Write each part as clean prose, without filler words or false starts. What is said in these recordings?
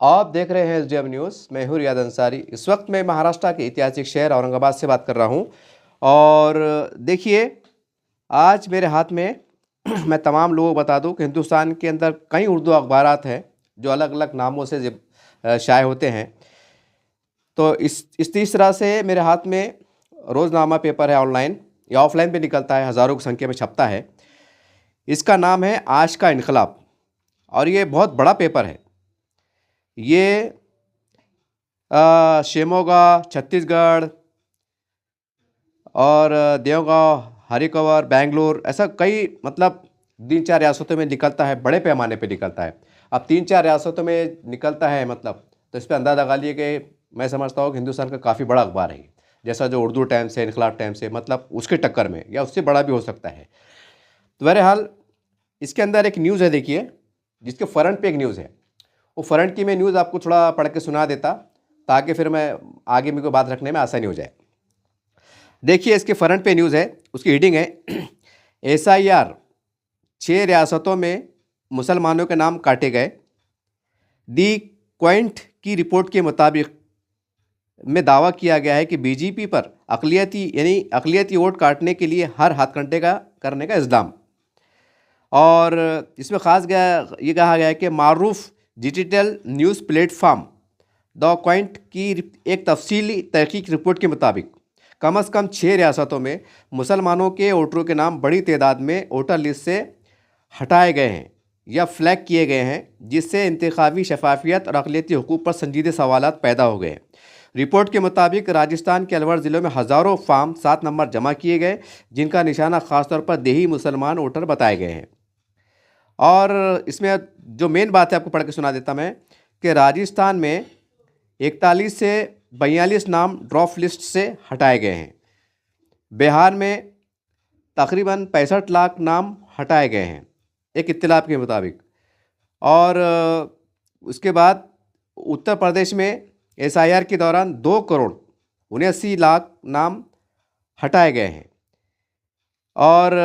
आप देख रहे हैं एसडीएम न्यूज़। मैं हूं रियाद अंसारी। इस वक्त मैं महाराष्ट्र के ऐतिहासिक शहर औरंगाबाद से बात कर रहा हूं। और देखिए, आज मेरे हाथ में मैं तमाम लोगों को बता दूं कि हिंदुस्तान के अंदर कई उर्दू अखबारात हैं जो अलग अलग नामों से शाये होते हैं। तो इस तीसरा से मेरे हाथ में रोज़नामा पेपर है, ऑनलाइन या ऑफलाइन भी निकलता है, हज़ारों की संख्या में छपता है। इसका नाम है आज का इनकलाब और ये बहुत बड़ा पेपर है। ये शिमोगा, छत्तीसगढ़ और देवगांव, हरिकवर, बेंगलोर, ऐसा कई मतलब 3-4 रियासतों में निकलता है, बड़े पैमाने पे निकलता है। अब 3-4 रियासतों में निकलता है मतलब, तो इस पर अंदाज़ा लगा लिए कि मैं समझता हूँ कि हिंदुस्तान का काफ़ी बड़ा अखबार है। जैसा जो उर्दू टाइम्स है, इनकलाब टाइम्स है, मतलब उसके टक्कर में या उससे बड़ा भी हो सकता है। तो बहरहाल इसके अंदर एक न्यूज़ है, देखिए, जिसके फ्रंट पे एक न्यूज़ है। वो फ्रंट की मैं न्यूज़ आपको थोड़ा पढ़ के सुना देता ताकि फिर मैं आगे मेरे को बात रखने में आसानी हो जाए। देखिए, इसके फ्रंट पे न्यूज़ है, उसकी हेडिंग है एसआईआर, 6 रियासतों में मुसलमानों के नाम काटे गए। दी क्वाइंट की रिपोर्ट के मुताबिक में दावा किया गया है कि बीजेपी पर अक़लियती वोट काटने के लिए हर हथकंडे का करने का इल्ज़ाम। और इसमें ख़ास ये कहा गया है कि मारूफ digital news platform the Quint की एक तफसीली तहकीक रिपोर्ट के मुताबिक कम से कम 6 रियासतों में मुसलमानों के वोटरों के नाम बड़ी तादाद में वोटर लिस्ट से हटाए गए हैं या फ्लैग किए गए हैं, जिससे इंतखाबी शफाफियत और अक़लियती हुकूक़ पर संजीदे सवालात पैदा हो गए। रिपोर्ट के मुताबिक राजस्थान के अलवर ज़िलों में हज़ारों फार्म 7 नंबर जमा किए गए, जिनका निशाना ख़ासतौर पर देही मुसलमान वोटर बताए गए हैं। और इसमें जो मेन बात है आपको पढ़ के सुना देता मैं कि राजस्थान में 41 से 42 नाम ड्रॉप लिस्ट से हटाए गए हैं। बिहार में तकरीबन 65 लाख नाम हटाए गए हैं एक इत्तलाप के मुताबिक। और उसके बाद उत्तर प्रदेश में एसआईआर के दौरान 2,79,00,000 नाम हटाए गए हैं। और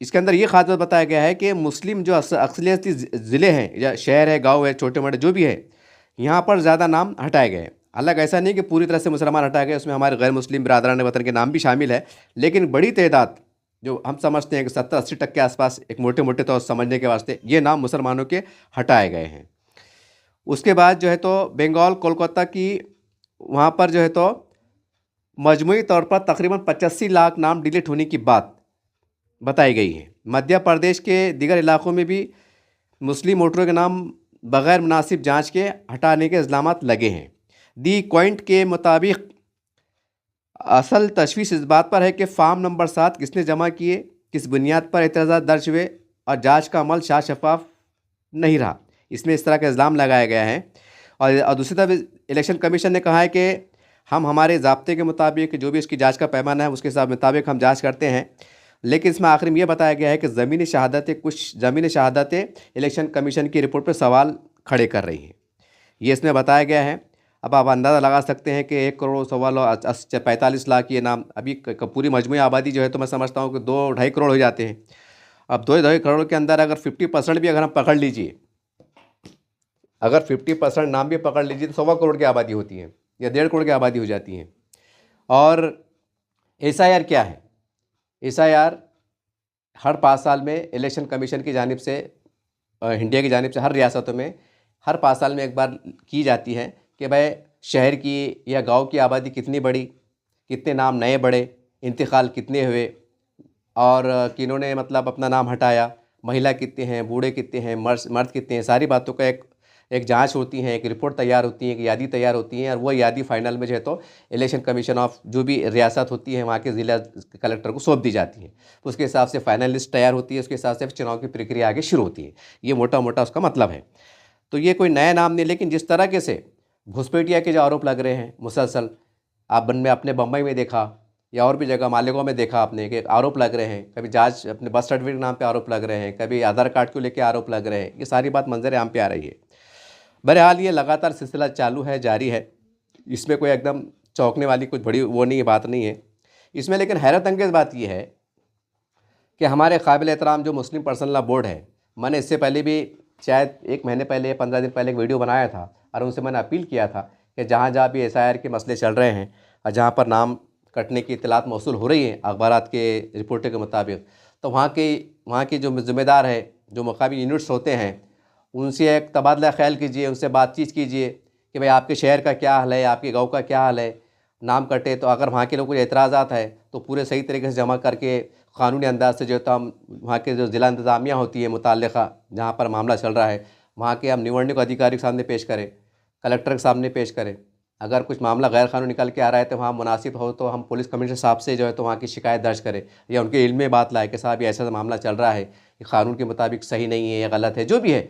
इसके अंदर ये खास बात बताया गया है कि मुस्लिम जो अक्सरियती ज़िले हैं या शहर है, गांव है, छोटे मोटे जो भी है, यहाँ पर ज़्यादा नाम हटाए गए हैं। हालांकि ऐसा नहीं कि पूरी तरह से मुसलमान हटाए गए, उसमें हमारे गैर मुस्लिम बिरादरान वतन के नाम भी शामिल है, लेकिन बड़ी तादाद जो हम समझते हैं कि 70-80% के आसपास, एक मोटे मोटे तौर समझने के वास्ते, ये नाम मुसलमानों के हटाए गए हैं। उसके बाद जो है तो बंगाल, कोलकाता की वहाँ पर जो है तो मजमूई तौर पर तकरीबन 85 लाख नाम डिलीट होने की बात बताई गई है। मध्य प्रदेश के दीगर इलाकों में भी मुस्लिम वोटरों के नाम बग़ैर मुनासिब जांच के हटाने के इल्ज़ामात लगे हैं। दी क्वाइंट के मुताबिक असल तशवीश इस बात पर है कि फार्म नंबर 7 किसने जमा किए, किस बुनियाद पर एतराज़ात दर्ज हुए और जाँच का अमल शफाफ नहीं रहा। इसमें इस तरह का इल्ज़ाम लगाया गया है। और दूसरी तरफ इलेक्शन कमीशन ने कहा है कि हम हमारे ज़ाब्ते के मुताबिक जो भी इसकी जाँच का पैमाना है उसके मुताबिक हम जाँच करते हैं। लेकिन इसमें आखिर में यह बताया गया है कि कुछ ज़मीनी शहादतें इलेक्शन कमीशन की रिपोर्ट पर सवाल खड़े कर रही हैं। ये इसमें बताया गया है। अब आप अंदाज़ा लगा सकते हैं कि 1,45 लाख ये नाम, अभी पूरी मजमूई आबादी जो है तो मैं समझता हूँ कि 2-2.5 करोड़ हो जाते हैं। अब 2-2.5 करोड़ के अंदर अगर 50% भी अगर हम पकड़ लीजिए, अगर 50% नाम भी पकड़ लीजिए तो 1.25 करोड़ की आबादी होती है या 1.5 करोड़ की आबादी हो जाती है। और एसआईआर क्या है? एसआईआर हर 5 साल में इलेक्शन कमीशन की जानिब से, इंडिया की जानिब से, हर रियासतों में हर 5 साल में एक बार की जाती है कि भाई शहर की या गांव की आबादी कितनी बढ़ी, कितने नाम नए बढ़े, इंतकाल कितने हुए और किन्होंने मतलब अपना नाम हटाया, महिला कितने हैं, बूढ़े कितने हैं, मर्द कितने हैं, सारी बातों का एक जांच होती है, एक रिपोर्ट तैयार होती है, एक यादी तैयार होती है। और वो यादी फाइनल में जो है तो इलेक्शन कमीशन ऑफ जो भी रियासत होती है वहाँ के ज़िला कलेक्टर को सौंप दी जाती है। उसके हिसाब से फाइनल लिस्ट तैयार होती है, उसके हिसाब से चुनाव की प्रक्रिया आगे शुरू होती है। ये मोटा मोटा उसका मतलब है। तो ये कोई नया नाम नहीं, लेकिन जिस तरह के से घुसपैठिया के जो आरोप लग रहे हैं मुसलसल, आप अपने बम्बई में देखा या और भी जगह मालेगांव में देखा आपने कि आरोप लग रहे हैं, कभी जांच अपने बर्थ सर्टिफिकेट नाम पे आरोप लग रहे हैं, कभी आधार कार्ड को लेकर आरोप लग रहे हैं। ये सारी बात मंजर आम पे आ रही है। बहरहाल ये लगातार सिलसिला चालू है, जारी है। इसमें कोई एकदम चौंकने वाली कुछ बड़ी वो नहीं है, बात नहीं है इसमें। लेकिन हैरत अंगेज़ बात यह है कि हमारे काबिल एहतराम जो मुस्लिम पर्सनल लॉ बोर्ड है, मैंने इससे पहले भी शायद 1 महीने पहले, 15 दिन पहले एक वीडियो बनाया था और उनसे मैंने अपील किया था कि जहाँ जहाँ भी SIR के मसले चल रहे हैं और जहाँ पर नाम कटने की इत्तलात मौसूल हो रही हैं अखबारात के रिपोर्टर के मुताबिक, तो वहाँ की जो ज़िम्मेदार है, जो मकामी यूनिट्स होते हैं, उनसे एक तबादला ख्याल कीजिए, उनसे बातचीत कीजिए कि भाई आपके शहर का क्या हाल है, आपके गाँव का क्या हाल है। नाम कटे तो अगर वहाँ के लोगों को एतराज़ात है तो पूरे सही तरीके से जमा करके क़ानूनी अंदाज से जो तो हम वहाँ के जो ज़िला इंतज़ामिया होती है मुतल्लिक़ा जहाँ पर मामला चल रहा है, वहाँ के हम निवडणुक अधिकारी के सामने पेश करें, कलेक्टर के सामने पेश करें। अगर कुछ मामला गैर कानूनी निकल के आ रहा है तो वहाँ मुनासिब हो तो हम पुलिस कमिश्नर साहब से जो है तो वहाँ की शिकायत दर्ज करें या उनके इल्म में बात लाए कि साहब ये ऐसा मामला चल रहा है, ये कानून के मुताबिक सही नहीं है, ये गलत है, जो भी है।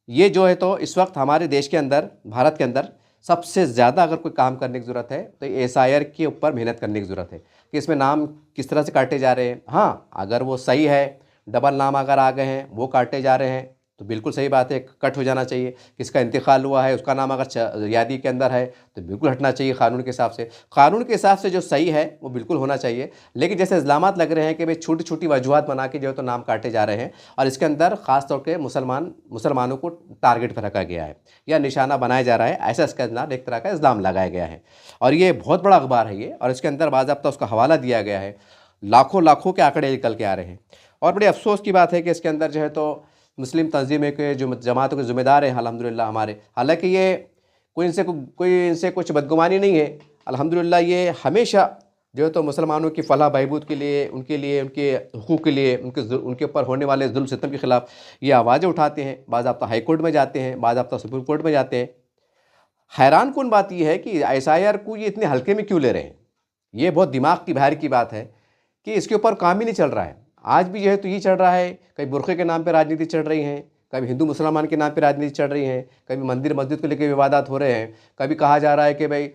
ये जो है तो इस वक्त हमारे देश के अंदर, भारत के अंदर सबसे ज़्यादा अगर कोई काम करने की ज़रूरत है तो SIR के ऊपर मेहनत करने की ज़रूरत है कि इसमें नाम किस तरह से काटे जा रहे हैं। हाँ, अगर वो सही है, डबल नाम अगर आ गए हैं, वो काटे जा रहे हैं तो बिल्कुल सही बात है, कट हो जाना चाहिए। किसका इंतकाल हुआ है, उसका नाम अगर यादी के अंदर है तो बिल्कुल हटना चाहिए कानून के हिसाब से। कानून के हिसाब से जो सही है वो बिल्कुल होना चाहिए। लेकिन जैसे इल्ज़ामात लग रहे हैं कि भाई छोटी छोटी वजूहत बना के जो है तो नाम काटे जा रहे हैं और इसके अंदर ख़ास तौर पर मुसलमानों को टारगेट पर रखा गया है या निशाना बनाया जा रहा है, ऐसा इसके अंदर एक तरह का इल्ज़ाम लगाया गया है। और ये बहुत बड़ा अखबार है ये, और इसके अंदर बाज़ाब्ता उसका हवाला दिया गया है। लाखों लाखों के आंकड़े निकल के आ रहे हैं। और बड़े अफसोस की बात है कि इसके अंदर जो है तो मुस्लिम तंजीमें के जो जमातों के ज़िम्मेदार हैं अल्हम्दुलिल्लाह हमारे, हालांकि ये कोई इनसे कुछ बदगुमानी नहीं है। अल्हम्दुलिल्लाह ये हमेशा जो है तो मुसलमानों की फलाह बहबूद के लिए, उनके हुकूक़ के लिए, उनके ऊपर होने वाले जुल्म सितम के ख़िलाफ़ ये आवाज़ें उठाते हैं। बाज़ाब्ता हाई कोर्ट में जाते हैं, बाज़ाब्ता सुप्रीम कोर्ट में जाते हैं। हैरान कुन बात यह है कि SIR को ये इतने हल्के में क्यों ले रहे हैं। ये बहुत दिमाग की बाहर की बात है कि इसके ऊपर काम ही नहीं चल रहा है। आज भी जो है तो ये चल रहा है, कभी बुरखे के नाम पे राजनीति चल रही है, कभी हिंदू मुसलमान के नाम पे राजनीति चल रही है, कभी मंदिर मस्जिद को लेकर विवादात हो रहे हैं, कभी कहा जा रहा है कि भाई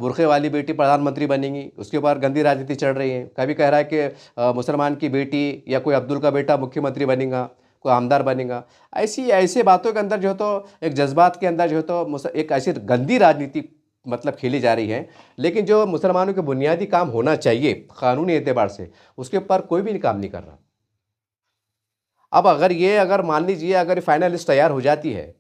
बुरखे वाली बेटी प्रधानमंत्री बनेंगी, उसके ऊपर गंदी राजनीति चल रही है। कभी कह रहा है कि मुसलमान की बेटी या कोई अब्दुल का बेटा मुख्यमंत्री बनेगा, कोई आमदार बनेगा। ऐसे बातों के अंदर जो है तो एक जज्बात के अंदर जो है तो एक ऐसी गंदी राजनीति मतलब खेली जा रही है। लेकिन जो मुसलमानों के बुनियादी काम होना चाहिए कानूनी एतबार से, उसके ऊपर कोई भी काम नहीं कर रहा। अब अगर मान लीजिए अगर फाइनल लिस्ट तैयार हो जाती है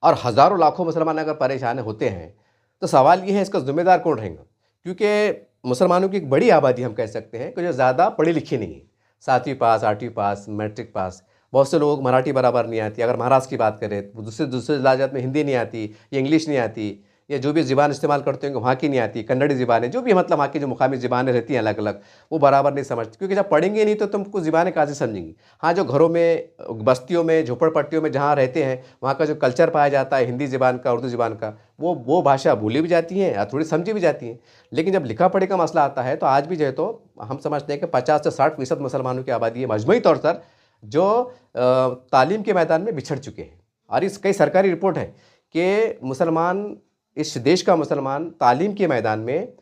और हज़ारों लाखों मुसलमान अगर परेशान होते हैं तो सवाल ये है इसका ज़िम्मेदार कौन रहेगा। क्योंकि मुसलमानों की एक बड़ी आबादी हम कह सकते हैं कि जो ज़्यादा पढ़ी लिखी नहीं है, 7वीं पास, 8वीं पास, मैट्रिक पास। बहुत से लोग मराठी बराबर नहीं आती। अगर महाराष्ट्र की बात करें तो दूसरे इलाजात में हिंदी नहीं आती या इंग्लिश नहीं आती या जो भी ज़िबान इस्तेमाल करते होंगे वहाँ की नहीं आती, कन्नड़ी ज़िबानें जो भी मतलब वहाँ की जो मुकामी ज़िबानें रहती हैं अलग अलग, वो बराबर नहीं समझती। क्योंकि जब पढ़ेंगे नहीं तो तुमको ज़िबानें कहाँ से समझेंगी। हाँ, जो घरों में, बस्तियों में, झोपड़पट्टियों में जहाँ रहते हैं वहाँ का जो कल्चर पाया जाता है हिंदी ज़िबान का, उर्दू ज़िबान का, वो भाषा भूली भी जाती हैं या थोड़ी समझी भी जाती हैं। लेकिन जब लिखा पढ़े का मसला आता है तो आज भी जो है तो हम समझते हैं कि 50 से 60% मुसलमानों की आबादी है मजमूई तौर पर जो तालीम के मैदान में बिछड़ चुके हैं। और इस कई सरकारी रिपोर्ट है कि मुसलमान, इस देश का मुसलमान तालीम के मैदान में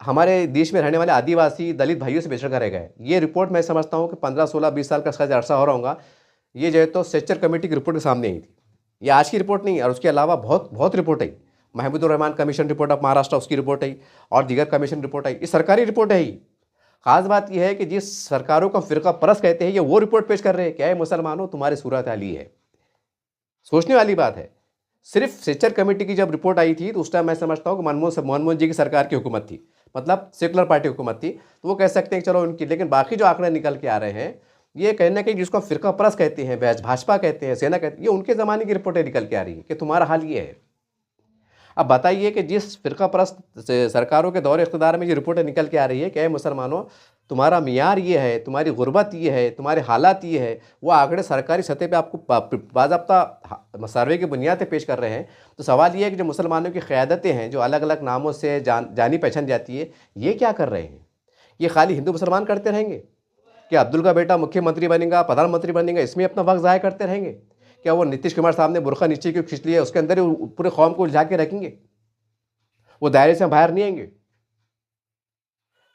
हमारे देश में रहने वाले आदिवासी दलित भाइयों से बिछड़ कर रह गए। ये रिपोर्ट मैं समझता हूँ कि 15, 16, 20 साल का शायद अरसा हो रहा होगा। ये जो है तो सेक्टर कमेटी की रिपोर्ट के सामने आई थी। ये आज की रिपोर्ट नहीं है, और उसके अलावा बहुत report I. Mahmoodur Rahman commission report of Maharashtra, उसकी रिपोर्ट आई और दीगर कमीशन रिपोर्ट आई। ये सरकारी रिपोर्ट है ही। खास बात यह है कि जिस सरकारों को फ़िरका परस्त कहते हैं ये वो रिपोर्ट पेश कर रहे हैं। क्या है मुसलमानों, तुम्हारी सूरत हाल ये है। सोचने वाली बात है। सिर्फ सेक्टर कमेटी की जब रिपोर्ट आई थी तो उस टाइम मैं समझता हूँ कि मनमोहन जी की सरकार की हुकूमत थी, मतलब सेकुलर पार्टी हुकूमत थी, तो वो कह सकते हैं कि चलो उनकी। लेकिन बाकी जो आंकड़े निकल के आ रहे हैं ये कहीं ना कहीं जिसको फ़िरका परस्त कहते हैं, भाजपा कहते हैं, सेना कहते हैं, ये उनके ज़माने की रिपोर्टें निकल के आ रही है कि तुम्हारा हाल ये है। अब बताइए कि जिस फ़िरका परस्त सरकारों के दौर इक़्तिदार में ये रिपोर्टें निकल के आ रही है कि मुसलमानों तुम्हारा मियार ये है, तुम्हारी गुर्बत ये है, तुम्हारे हालात ये है, वो आंकड़े सरकारी सतह पे आपको बाज़ाब्ता सर्वे की बुनियाद पे पेश कर रहे हैं। तो सवाल ये है कि जो मुसलमानों की क़यादतें हैं जो अलग अलग नामों से जानी पहचान जाती है, ये क्या कर रहे हैं? ये खाली हिंदू मुसलमान करते रहेंगे कि अब्दुल का बेटा मुख्यमंत्री बनेगा, प्रधानमंत्री बनेगा, इसमें अपना वक्त ज़ाया करते रहेंगे? क्या वो नीतीश कुमार साहब ने बुरखा नीचे क्यों खींच लिया उसके अंदर ही पूरे कौम को उलझा के रखेंगे? वो दायरे से बाहर नहीं आएंगे?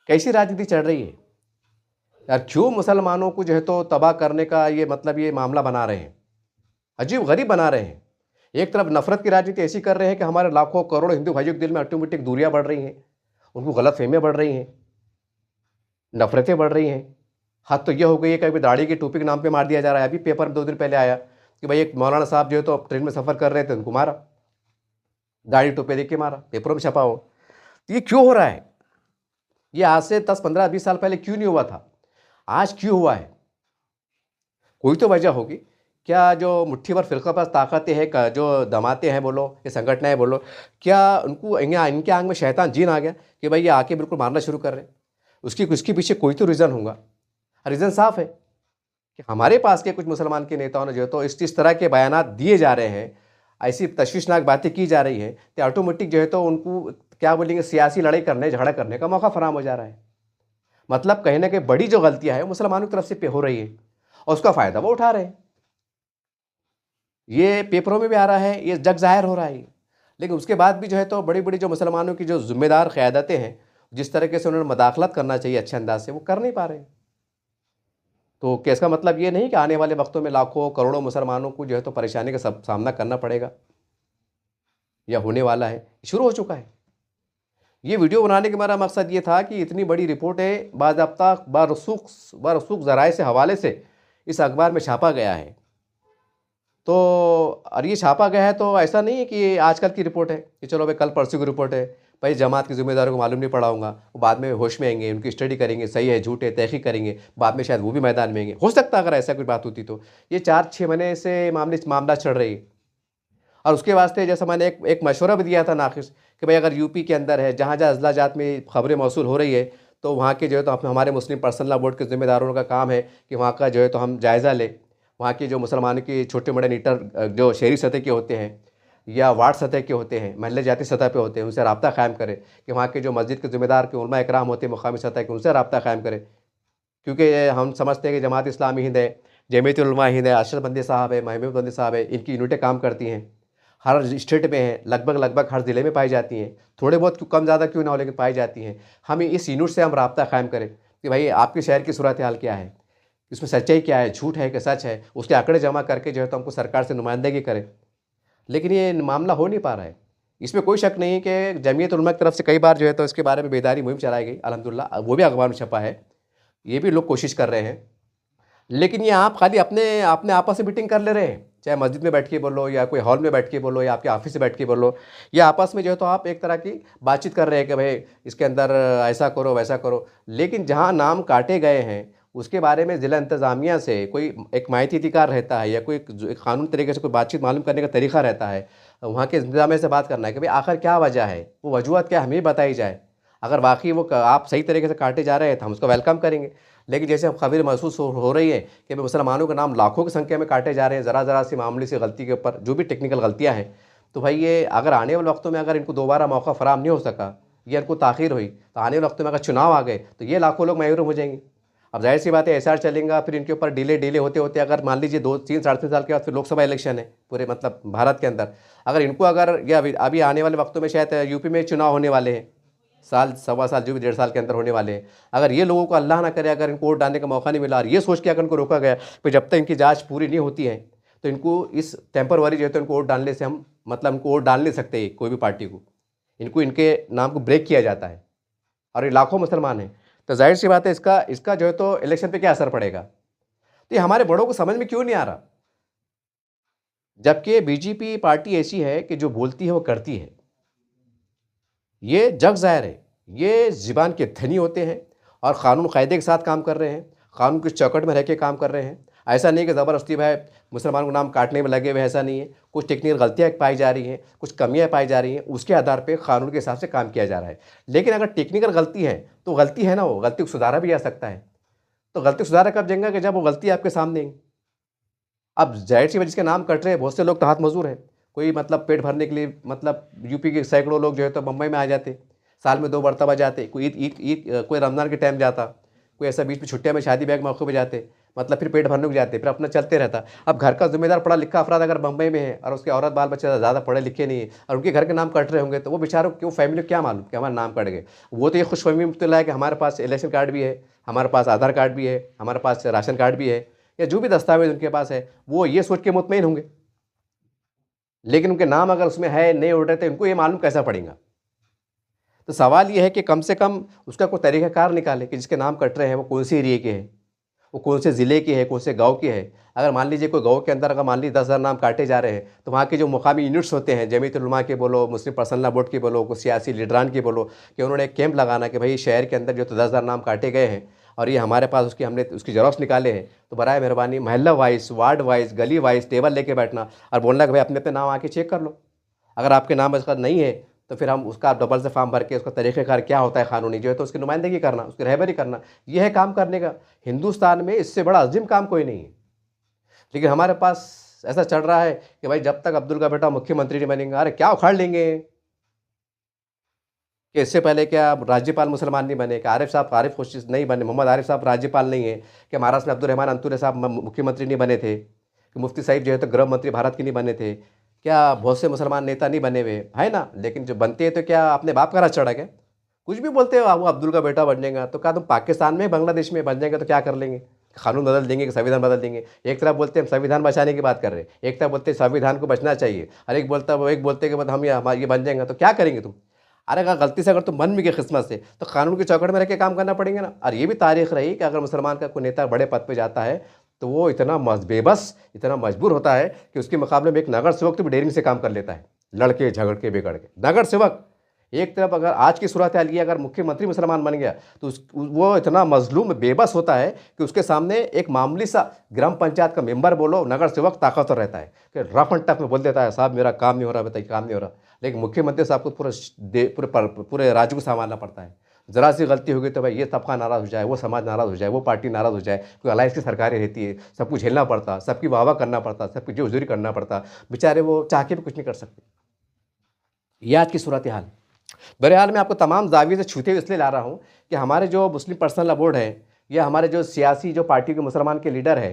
कैसी राजनीति चल रही है यार? क्यों मुसलमानों को जो है तो तबाह करने का ये मतलब ये मामला बना रहे हैं, अजीब गरीब बना रहे हैं। एक तरफ नफरत की राजनीति ऐसी कर रहे हैं कि हमारे लाखों करोड़ों हिंदू भाइयों के दिल में ऑटोमेटिक दूरियां बढ़ रही हैं, उनको गलत फहमियाँ बढ़ रही हैं, नफरतें बढ़ रही हैं। हद तो यह हो गई है कि दाढ़ी की टोपी के नाम पे मार दिया जा रहा है। अभी पेपर में 2 दिन पहले आया कि भाई एक मौलाना साहब जो है तो ट्रेन में सफ़र कर रहे थे, उनको मारा, गाड़ी टोपे देके मारा, पेपरों में छपा हो। तो ये क्यों हो रहा है? ये आज से 10, 15, 20 साल पहले क्यों नहीं हुआ था? आज क्यों हुआ है? कोई तो वजह होगी। क्या जो मुट्ठी भर फ़िरक़ाबाज़ ताकतें हैं, जो दमाते हैं बोलो, ये संगठनें बोलो, क्या उनको इनके आँख में शैतान जीन आ गया कि भाई ये आके बिल्कुल मारना शुरू कर रहे हैं? उसके पीछे कोई तो रीज़न होगा। रीज़न साफ़ है कि हमारे पास के कुछ मुसलमान के नेताओं ने जो है तो इस तरह के बयानात दिए जा रहे हैं, ऐसी तशवीशनाक बातें की जा रही हैं कि ऑटोमेटिक जो है तो उनको क्या बोलेंगे, सियासी लड़ाई करने, झगड़ा करने का मौका फ़राहम हो जा रहा है। मतलब कहीं न कहीं बड़ी जो गलतियाँ हैं वो मुसलमानों की तरफ से हो रही है और उसका फ़ायदा वो उठा रहे हैं। ये पेपरों में भी आ रहा है, ये जग ज़ाहिर हो रहा है। लेकिन उसके बाद भी जो है तो बड़ी-बड़ी जो मुसलमानों की जो ज़िम्मेदार क़यादतें हैं, जिस तरीके से उन्होंने मदाखलत करना चाहिए अच्छे अंदाज़ से, वो कर नहीं पा रहे हैं। तो क्या इसका मतलब ये नहीं कि आने वाले वक्तों में लाखों करोड़ों मुसलमानों को जो है तो परेशानी का सामना करना पड़ेगा या होने वाला है, शुरू हो चुका है। ये वीडियो बनाने का मेरा मकसद ये था कि इतनी बड़ी रिपोर्टें बाज़ाब्ता बरसूख ज़राए से हवाले से इस अखबार में छापा गया है। तो और ये छापा गया है तो ऐसा नहीं है कि ये आजकल की रिपोर्ट है कि चलो भाई कल परसों की रिपोर्ट है, भाई जमात के ज़िम्मेदारों को मालूम नहीं पड़ा होगा, वो बाद में होश में आएंगे, उनकी स्टडी करेंगे, सही है झूठ है तहक़ीक़ करेंगे, बाद में शायद वो भी मैदान में आएंगे। हो सकता है अगर ऐसा कोई बात होती तो। ये 4-6 महीने से मामला चल रही है और उसके वास्ते जैसा मैंने एक मशवरा भी दिया था नाक़िस कि भाई अगर यूपी के अंदर है, जहाँ-जहाँ अज़ला जात में ख़बरें मौसूल हो रही है, तो वहाँ के जो है तो हमारे मुस्लिम पर्सनल लॉ बोर्ड के ज़िम्मेदारों का काम है कि वहाँ का जो है तो हम जायज़ा लें। वहाँ के जो मुसलमानों के छोटे-बड़े लीडर जो शहरी सतह के होते हैं या वार्ड सतह के होते हैं, महल्ले जाती सतह पे होते हैं, उनसे राब्ता कायम करें कि वहाँ के जो मस्जिद के ज़िम्मेदार के उलमा इकराम होते हैं मुक़ामी सतह के, उनसे राब्ता कायम करें। क्योंकि हम समझते हैं कि जमात इस्लामी हिंद है, जमीयत उलमा हिंद है, अशरफ बंदी साहब है, महबूब बंदी साहब है, इनकी यूनिटें काम करती हैं। हर स्टेट में हैं, लगभग हर ज़िले में पाई जाती हैं। थोड़े बहुत कम ज़्यादा क्यों ना हो लेकिन पाई जाती हैं। हम इस यूनिट से हम राब्ता कायम करें कि भाई आपके शहर की सूरत हाल क्या है? इसमें सच्चाई क्या है, झूठ है कि सच है? उसके आंकड़े जमा करके जो है तो हमको सरकार से नुमाइंदगी करें। लेकिन ये मामला हो नहीं पा रहा है। इसमें कोई शक नहीं कि जमीयत उलमा की तरफ से कई बार जो है तो इसके बारे में बेदारी मुहिम चलाई गई, अल्हम्दुलिल्लाह वो भी अखबार में छपा है। ये भी लोग कोशिश कर रहे हैं। लेकिन ये आप खाली अपने अपने आपस में मीटिंग कर ले रहे हैं, चाहे मस्जिद में बैठ के बोलो या कोई हॉल में बैठ के बोलो या आपके ऑफिस में बैठ के बोलो, या आपस में जो है तो आप एक तरह की बातचीत कर रहे हैं कि भाई इसके अंदर ऐसा करो वैसा करो। लेकिन जहाँ नाम काटे गए हैं उसके बारे में ज़िला इंतज़ामिया से कोई एक माहिती अधिकार रहता है या कोई एक कानूनी तरीके से कोई बातचीत मालूम करने का तरीका रहता है, वहाँ के इंतज़ामिया से बात करना है कि भाई आखिर क्या वजह है, वो वजूहत क्या हमें बताई जाए। अगर वाक़ई वो आप सही तरीके से काटे जा रहे हैं तो हम उसको वेलकम करेंगे। लेकिन जैसे अब खबर महसूस हो रही है कि मुसलमानों के नाम लाखों की संख्या में काटे जा रहे हैं ज़रा सी मामूली सी गलती के ऊपर, जो भी टेक्निकल गलतियाँ हैं, तो भाई ये अगर आने वाले वक्तों में अगर इनको दोबारा मौका फ़राहम नहीं हो सका या इनको ताख़ीर हुई, तो आने वाले वक्तों में अगर चुनाव आ गए तो ये लाखों लोग महरूम हो जाएंगे। अब ज़ाहिर सी बात है एसआर चलेगा, फिर इनके ऊपर डिले होते अगर मान लीजिए 2-3 साढ़े 3 साल के बाद फिर लोकसभा इलेक्शन है पूरे मतलब भारत के अंदर, अगर इनको अगर या अभी आने वाले वक्तों में शायद यूपी में चुनाव होने वाले हैं, साल सवा साल जो भी 1.5 साल के अंदर होने वाले हैं। अगर ये लोगों को अल्लाह ना करे अगर इनको वोट डालने का मौका नहीं मिला और ये सोच के अगर इनको रोका गया कि जब तक इनकी जांच पूरी नहीं होती है तो इनको इस टेम्परवरी जो है तो इनको वोट डालने से हम मतलब इनको वोट डाल नहीं सकते कोई भी पार्टी को, इनको इनके नाम को ब्रेक किया जाता है और ये लाखों मुसलमान हैं। तो जाहिर सी बात है इसका जो है तो इलेक्शन पर क्या असर पड़ेगा। तो ये हमारे बड़ों को समझ में क्यों नहीं आ रहा, जबकि बीजेपी पार्टी ऐसी है कि जो बोलती है वो करती है। ये जग ज़ाहिर है, ये ज़ुबान के धनी होते हैं और क़ानून कायदे के साथ काम कर रहे हैं, क़ानून की चौकट में रह के काम कर रहे हैं। ऐसा नहीं कि ज़बरदस्ती भाई मुसलमानों को नाम काटने में लगे हुए, ऐसा नहीं है। कुछ टेक्निकल गलतियाँ पाई जा रही हैं, कुछ कमियाँ पाई जा रही हैं, उसके आधार पे क़ानून के हिसाब से काम किया जा रहा है। लेकिन अगर टेक्निकल गलती है तो गलती है ना, वो गलती को सुधारा भी जा सकता है। तो गलती को सुधारा कब जाएगा कि जब वो गलती आपके सामने है। अब ज़ाहिर-सी बात जिसके नाम कट रहे हैं बहुत से लोग तो हाथ मज़दूर हैं। कोई मतलब पेट भरने के लिए मतलब यूपी के सैकड़ों लोग जो है तो बम्बई में आ जाते, साल में 2 मरतबा जाते, कोई ईद कोई रमज़ान के टाइम जाता, कोई ऐसा बीच में छुट्टियाँ में शादी ब्याह के मौके पे जाते, मतलब फिर पेट भरने को जाते, फिर अपना चलते रहता। अब घर का ज़िम्मेदार पढ़ा लिखा अफ़राद अगर बम्बई में है और उसके औरत बाल बच्चे ज़्यादा पढ़े लिखे नहीं है और उनके घर के नाम कट रहे होंगे तो वो बेचारों को क्यों फैमिली को क्या मालूम कि हमारा नाम कट गए। वो तो ये खुशफ़हमी में मुब्तला है कि हमारे पास इलेक्शन कार्ड भी है, हमारे पास आधार कार्ड भी है, हमारे पास राशन कार्ड भी है या जो भी दस्तावेज़ उनके पास है, वो ये सोच के मुतमईन होंगे। लेकिन उनके नाम अगर उसमें है नहीं उड़ रहे तो इनको ये मालूम कैसा पड़ेगा। तो सवाल ये है कि कम से कम उसका कोई तरीक़ाकार निकाले कि जिसके नाम कट रहे हैं वो कौन से एरिए के हैं, वो कौन से ज़िले की है, कौन से गाँव की है। अगर मान लीजिए कोई गाँव के अंदर अगर मान लीजिए 10,000 नाम काटे जा रहे हैं, तो वहाँ के जो मुकामी यूनिट्स होते हैं, जमीयत उलमा के बोलो, मुस्लिम पर्सनल बोर्ड की बोलो, कुछ सियासी लीडरान की बोलो, कि उन्होंने एक कैंप लगाना कि भाई शहर के अंदर जो तो 10,000 नाम काटे गए हैं और ये हमारे पास हमने उसकी ज़ेरॉक्स निकाले हैं, तो बराए मेहरबानी मोहल्ला वाइज़, वार्ड वाइज़, गली वाइज़ टेबल लेके बैठना और बोलना कि भाई अपने-अपने नाम आके चेक कर लो। अगर आपके नाम इसका नहीं है, तो फिर हम उसका डबल से फॉर्म भर के उसका तरीक़ेकार क्या होता है कानूनी जो है, तो उसकी नुमाइंदगी करना, उसकी रहबरी करना, ये है काम करने का। हिंदुस्तान में इससे बड़ा अज़ीम काम कोई नहीं है। लेकिन हमारे पास ऐसा चल रहा है कि भाई जब तक अब्दुल का बेटा मुख्यमंत्री नहीं बनेगा, अरे क्या उखाड़ लेंगे, कि इससे पहले क्या राज्यपाल मुसलमान नहीं बने, कि आरिफ खुर्शीद नहीं बने, मोहम्मद आरिफ साहब राज्यपाल नहीं है, कि महाराष्ट्र में अब्दुल रहमान अंतुरे साहब मुख्यमंत्री नहीं बने थे, कि मुफ्ती साहिब जो है तो गृह मंत्री भारत के नहीं बने थे, क्या बहुत से मुसलमान नेता नहीं बने हुए है ना। लेकिन जो बनते हैं तो क्या अपने बाप का राज चढ़ा क्या, कुछ भी बोलते हो वो अब्दुल का बेटा बन जाएगा, तो क्या तुम पाकिस्तान में बांग्लादेश में बन जाएंगे तो क्या कर लेंगे, कानून बदल देंगे कि संविधान बदल देंगे। एक तरफ बोलते हैं हम संविधान बचाने की बात कर रहे हैं, एक तरफ बोलते हैं संविधान को बचना चाहिए, और एक बोलते हैं कि हम ये बन जाएंगे तो क्या करेंगे तुम। अरे अगर गलती से अगर तुम बन भी गए किस्मत से, तो कानून की चौकट में रह के काम करना पड़ेगा ना। और ये भी तारीख रही कि अगर मुसलमान का कोई नेता बड़े पद पे जाता है, तो वो इतना बेबस, इतना मजबूर होता है कि उसके मुकाबले में एक नगर सेवक तो भी डेयरिंग से काम कर लेता है, लड़के झगड़ के बिगड़ के। नगर सेवक एक तरफ अगर आज की सूरत हाल ये अगर मुख्यमंत्री मुसलमान बन गया, तो वो इतना मजलूम बेबस होता है कि उसके सामने एक मामूली सा ग्राम पंचायत का मेंबर बोलो, नगर सेवक ताकतवर रहता है कि रफ एंड टफ में बोल देता है, साहब मेरा काम नहीं हो रहा, बताइए काम नहीं हो रहा। लेकिन मुख्यमंत्री साहब को पूरे राज्य को संभालना पड़ता है। ज़रा सी गलती होगी तो भाई ये तबका नाराज़ हो जाए, वो समाज नाराज़ हो जाए, वो पार्टी नाराज़ हो जाए, कोई अलायंस की सरकारें रहती है, सबको झेलना पड़ता, सबकी वाह वाह करना पड़ता, सबकी जो हुजूरी करना पड़ता, बेचारे वो चाह के भी कुछ नहीं कर सकते। ये आज की सूरत हाल। बहरहाल मैं आपको तमाम ज़ाविये से छूते हुए इसलिए ला रहा हूँ कि हमारे जो मुस्लिम पर्सनल लॉ बोर्ड है, या हमारे जो सियासी जो पार्टी के मुसलमान के लीडर है,